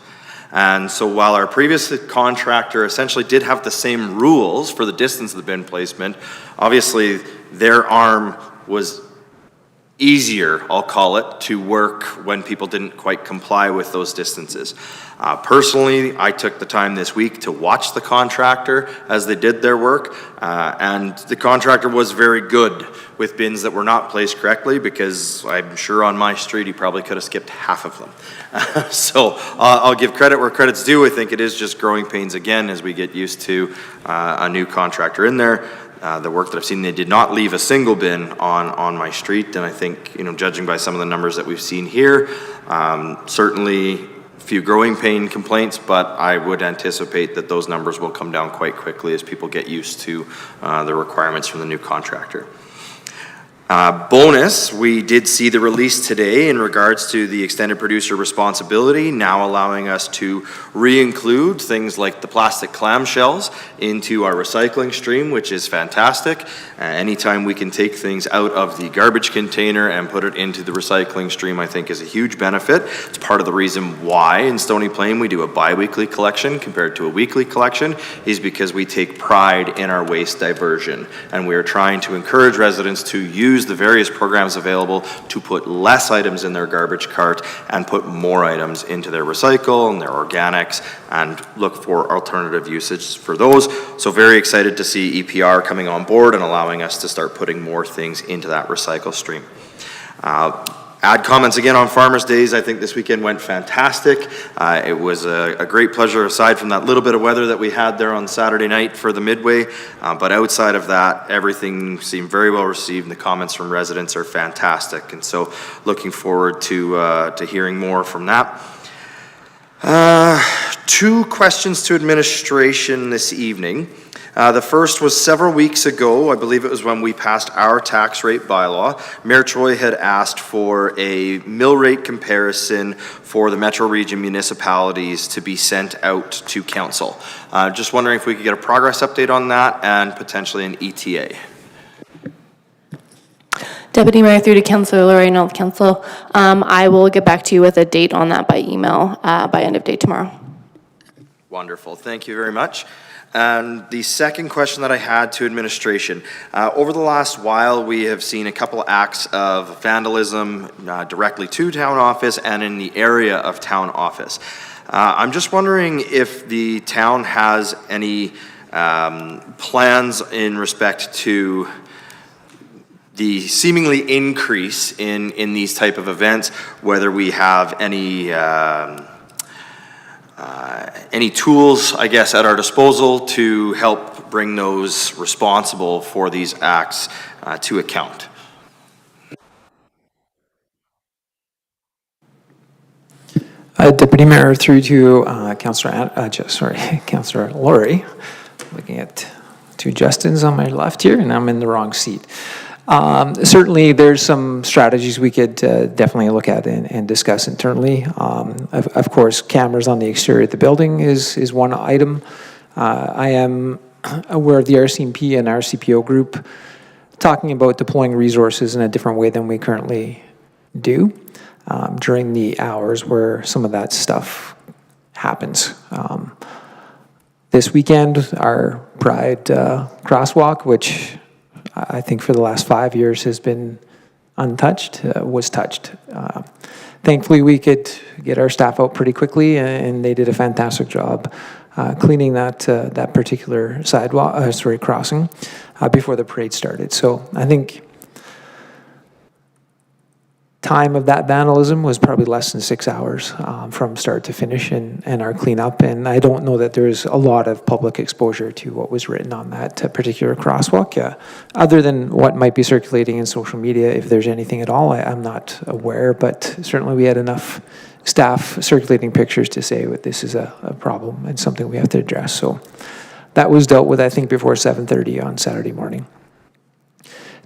And so while our previous contractor essentially did have the same rules for the distance of the bin placement, obviously their arm was easier, I'll call it, to work when people didn't quite comply with those distances. Personally, I took the time this week to watch the contractor as they did their work, and the contractor was very good with bins that were not placed correctly, because I'm sure on my street he probably could have skipped half of them. So I'll give credit where credit's due. I think it is just growing pains again as we get used to a new contractor in there. The work that I've seen, they did not leave a single bin on my street, and I think, you know, judging by some of the numbers that we've seen here, certainly a few growing pain complaints, but I would anticipate that those numbers will come down quite quickly as people get used to the requirements from the new contractor. Bonus, we did see the release today in regards to the extended producer responsibility, now allowing us to re-include things like the plastic clamshells into our recycling stream, which is fantastic. Anytime we can take things out of the garbage container and put it into the recycling stream, I think is a huge benefit. It's part of the reason why in Stony Plain we do a bi-weekly collection compared to a weekly collection, is because we take pride in our waste diversion, and we are trying to encourage residents to use the various programs available to put less items in their garbage cart and put more items into their recycle and their organics, and look for alternative usage for those. So very excited to see EPR coming on board and allowing us to start putting more things into that recycle stream. Add comments again on Farmers Days. I think this weekend went fantastic. It was a great pleasure, aside from that little bit of weather that we had there on Saturday night for the midway. But outside of that, everything seemed very well received, and the comments from residents are fantastic. And so looking forward to hearing more from that. 2 questions to administration this evening. The first was several weeks ago, I believe it was when we passed our tax rate bylaw. Mayor Choi had asked for a mill rate comparison for the Metro Region municipalities to be sent out to council. Just wondering if we could get a progress update on that and potentially an ETA. Deputy Mayor, through to Councillor Lorraine of Council. I will get back to you with a date on that by email by end of day tomorrow. Wonderful, thank you very much. And the second question that I had to administration, over the last while, we have seen a couple acts of vandalism directly to town office and in the area of town office. I'm just wondering if the town has any plans in respect to the seemingly increase in these type of events, whether we have any tools, I guess, at our disposal to help bring those responsible for these acts to account. Deputy Mayor, through to Councillor Laurie. Looking at two Justins on my left here, and I'm in the wrong seat. Certainly, there's some strategies we could definitely look at and discuss internally. Of course, cameras on the exterior of the building is one item. I am aware of the RCMP and RCPO group talking about deploying resources in a different way than we currently do during the hours where some of that stuff happens. This weekend, our Pride crosswalk, which I think for the last 5 years has been untouched, was touched. Thankfully, we could get our staff out pretty quickly, and they did a fantastic job cleaning that particular crossing before the parade started. So I think time of that vandalism was probably less than 6 hours from start to finish and our cleanup. And I don't know that there's a lot of public exposure to what was written on that particular crosswalk, other than what might be circulating in social media. If there's anything at all, I'm not aware, but certainly we had enough staff circulating pictures to say that this is a problem and something we have to address. So that was dealt with, I think, before 7:30 on Saturday morning.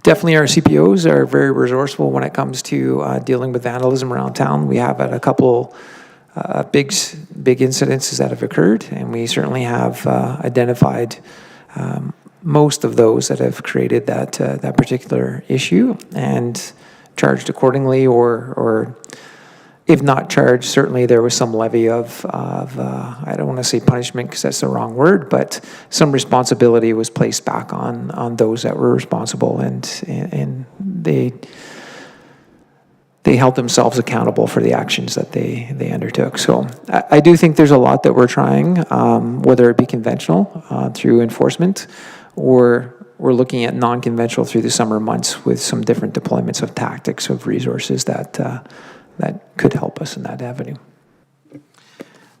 Definitely our CPOs are very resourceful when it comes to dealing with vandalism around town. We have had a couple big incidences that have occurred, and we certainly have identified most of those that have created that particular issue and charged accordingly, or if not charged, certainly there was some levy of I don't want to say punishment because that's the wrong word, but some responsibility was placed back on those that were responsible, and they held themselves accountable for the actions that they undertook. So I do think there's a lot that we're trying, whether it be conventional through enforcement, or we're looking at non-conventional through the summer months with some different deployments of tactics of resources that could help us in that avenue.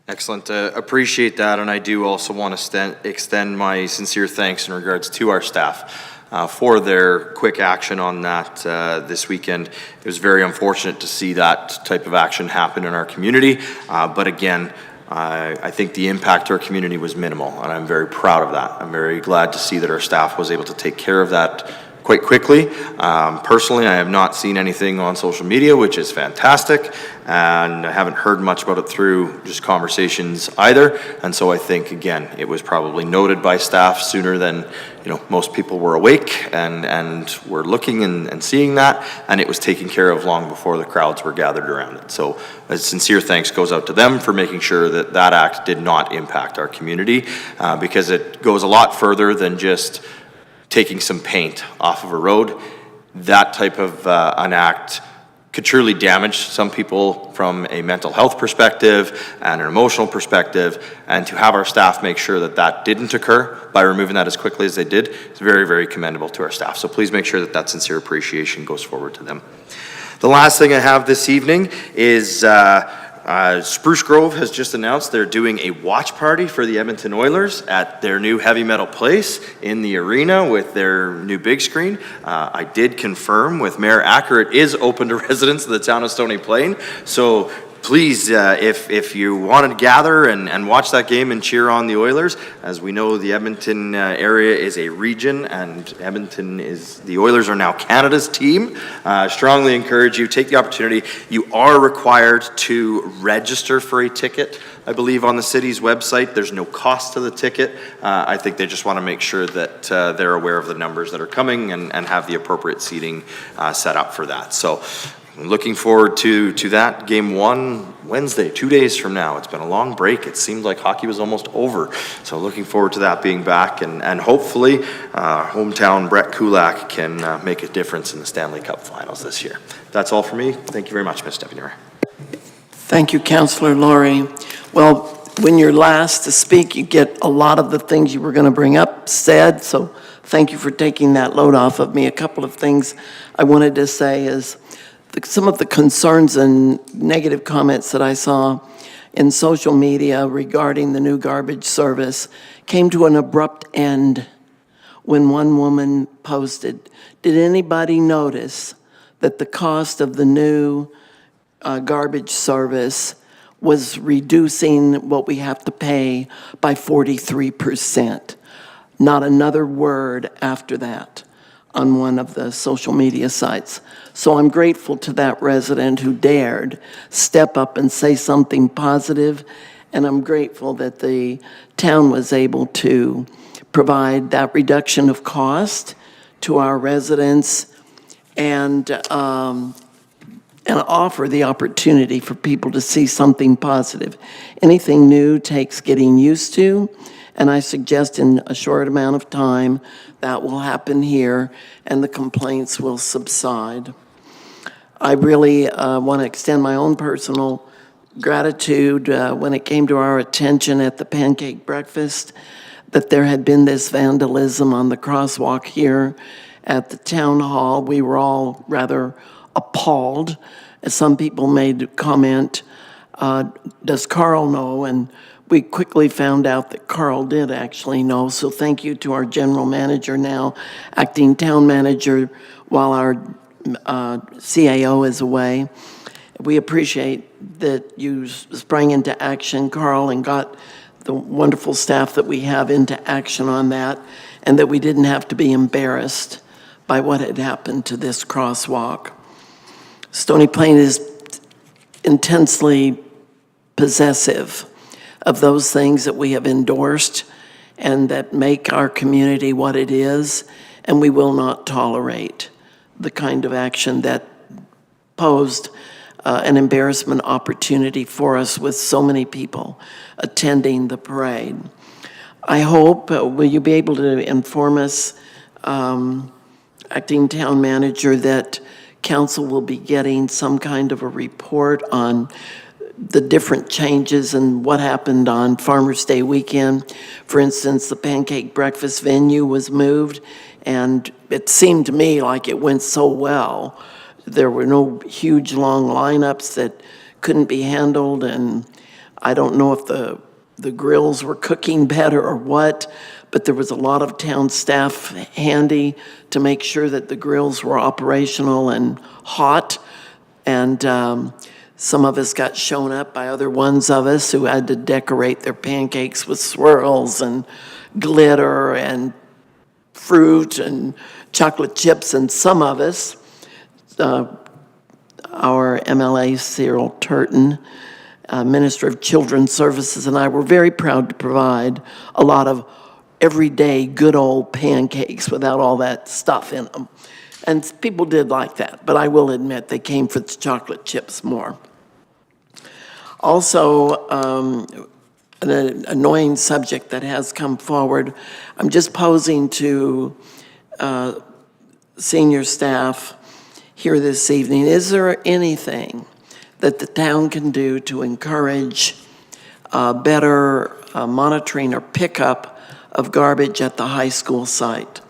Excellent. Appreciate that, and I do also want to extend my sincere thanks in regards to our staff for their quick action on that this weekend. It was very unfortunate to see that type of action happen in our community, but again, I think the impact to our community was minimal, and I'm very proud of that. I'm very glad to see that our staff was able to take care of that quite quickly. Personally, I have not seen anything on social media, which is fantastic, and I haven't heard much about it through just conversations either. And so I think, again, it was probably noted by staff sooner than most people were awake and were looking and seeing that, and it was taken care of long before the crowds were gathered around it. So a sincere thanks goes out to them for making sure that that act did not impact our community, because it goes a lot further than just taking some paint off of a road. That type of an act could truly damage some people from a mental health perspective and an emotional perspective, and to have our staff make sure that that didn't occur by removing that as quickly as they did is very, very commendable to our staff. So please make sure that that sincere appreciation goes forward to them. The last thing I have this evening is Spruce Grove has just announced they're doing a watch party for the Edmonton Oilers at their new heavy metal place in the arena with their new big screen. I did confirm with Mayor Acker it is open to residents of the town of Stony Plain. So please, if you want to gather and watch that game and cheer on the Oilers, as we know the Edmonton area is a region, and the Oilers are now Canada's team. Strongly encourage you, take the opportunity. You are required to register for a ticket, I believe, on the city's website. There's no cost to the ticket. I think they just want to make sure that they're aware of the numbers that are coming and have the appropriate seating set up for that. So Looking forward to that. Game 1, Wednesday, 2 days from now. It's been a long break. It seemed like hockey was almost over. So looking forward to that being back, and hopefully hometown Brett Kulak can make a difference in the Stanley Cup Finals this year. That's all for me. Thank you very much, Ms. Deputy Mayor. Thank you, Councillor Laurie. Well, when you're last to speak, you get a lot of the things you were going to bring up said, so thank you for taking that load off of me. A couple of things I wanted to say is some of the concerns and negative comments that I saw in social media regarding the new garbage service came to an abrupt end when one woman posted, "Did anybody notice that the cost of the new garbage service was reducing what we have to pay by 43%. Not another word after that on one of the social media sites. So I'm grateful to that resident who dared step up and say something positive, and I'm grateful that the town was able to provide that reduction of cost to our residents and offer the opportunity for people to see something positive. Anything new takes getting used to, and I suggest in a short amount of time that will happen here and the complaints will subside. I really want to extend my own personal gratitude when it came to our attention at the pancake breakfast that there had been this vandalism on the crosswalk here at the town hall. We were all rather appalled. As some people made a comment, does Carl know? And we quickly found out that Carl did actually know. So thank you to our general manager now, acting town manager, while our CAO is away. We appreciate that you sprang into action, Carl, and got the wonderful staff that we have into action on that, and that we didn't have to be embarrassed by what had happened to this crosswalk. Stony Plain is intensely possessive of those things that we have endorsed and that make our community what it is, and we will not tolerate the kind of action that posed an embarrassment opportunity for us with so many people attending the parade. I hope, will you be able to inform us, acting town manager, that council will be getting some kind of a report on the different changes and what happened on Farmers Day weekend. For instance, the pancake breakfast venue was moved, and it seemed to me like it went so well. There were no huge long lineups that couldn't be handled, and I don't know if the grills were cooking better or what, but there was a lot of town staff handy to make sure that the grills were operational and hot. And some of us got shown up by other ones of us who had to decorate their pancakes with swirls and glitter and fruit and chocolate chips. And some of us, our MLA Cyril Turton, Minister of Children's Services, and I were very proud to provide a lot of everyday good old pancakes without all that stuff in them. And people did like that, but I will admit they came for the chocolate chips more. Also, an annoying subject that has come forward, I'm just posing to senior staff here this evening, is there anything that the town can do to encourage better monitoring or pickup of garbage at the high school site?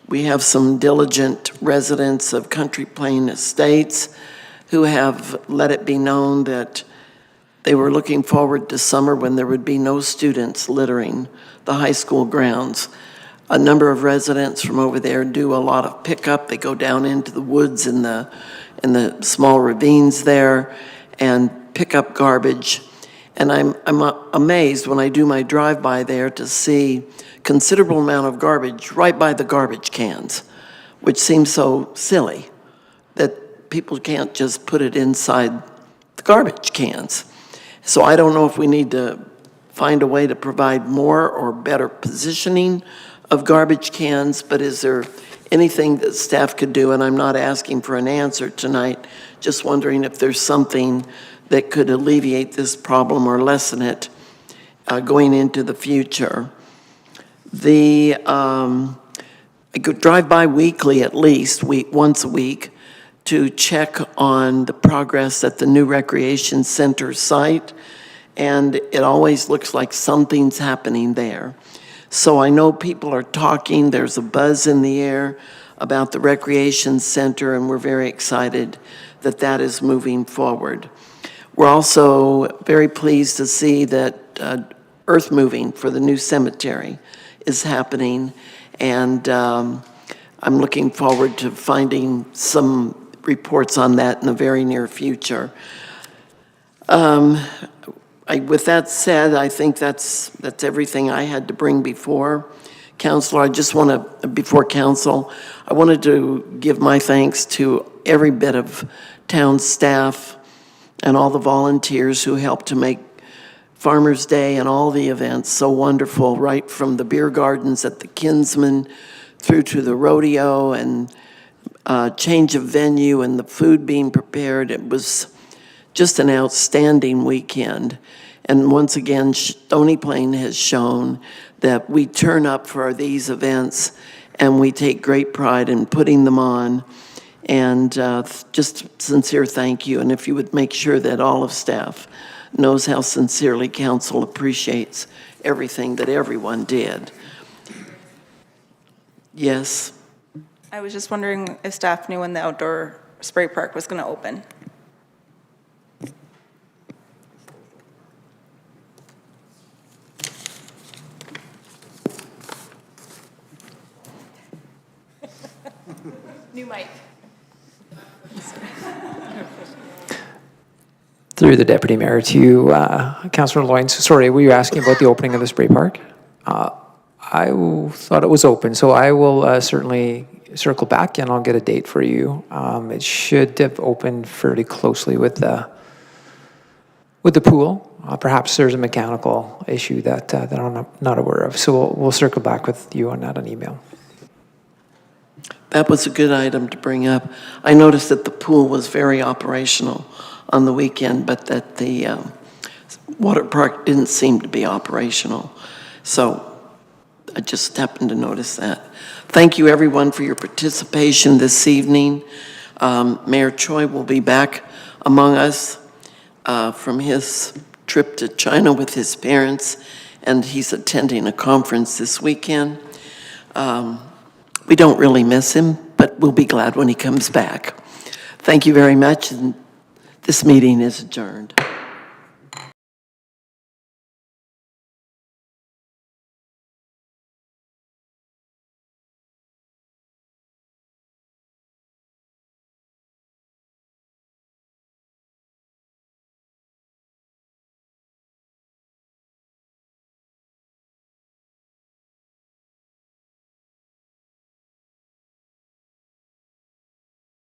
We have some diligent residents of Country Plain Estates who have let it be known that they were looking forward to summer when there would be no students littering the high school grounds. A number of residents from over there do a lot of pickup. They go down into the woods in the small ravines there and pick up garbage. And I'm amazed when I do my drive-by there to see considerable amount of garbage right by the garbage cans, which seems so silly that people can't just put it inside the garbage cans. So I don't know if we need to find a way to provide more or better positioning of garbage cans, but is there anything that staff could do, and I'm not asking for an answer tonight, just wondering if there's something that could alleviate this problem or lessen it going into the future. I could drive by weekly at least, once a week, to check on the progress at the new recreation center site, and it always looks like something's happening there. So I know people are talking, there's a buzz in the air about the recreation center, and we're very excited that that is moving forward. We're also very pleased to see that earth moving for the new cemetery is happening, and I'm looking forward to finding some reports on that in the very near future. With that said, I think that's everything I had to bring before council. Before council, I wanted to give my thanks to every bit of town staff and all the volunteers who helped to make Farmers Day and all the events so wonderful, right from the beer gardens at the Kinsman through to the rodeo and change of venue and the food being prepared. It was just an outstanding weekend. And once again, Stony Plain has shown that we turn up for these events and we take great pride in putting them on. And just sincere thank you. And if you would make sure that all of staff knows how sincerely council appreciates everything that everyone did. Yes? I was just wondering if staff knew when the outdoor spray park was going to open. New mic. Through the Deputy Mayor to Councillor Loynes. Sorry, were you asking about the opening of the spray park? I thought it was open, so I will certainly circle back and I'll get a date for you. It should have opened fairly closely with the pool. Perhaps there's a mechanical issue that I'm not aware of. So we'll circle back with you on that on email. That was a good item to bring up. I noticed that the pool was very operational on the weekend, but that the water park didn't seem to be operational. So I just happened to notice that. Thank you everyone for your participation this evening. Mayor Choi will be back among us from his trip to China with his parents, and he's attending a conference this weekend. We don't really miss him, but we'll be glad when he comes back. Thank you very much, and this meeting is adjourned.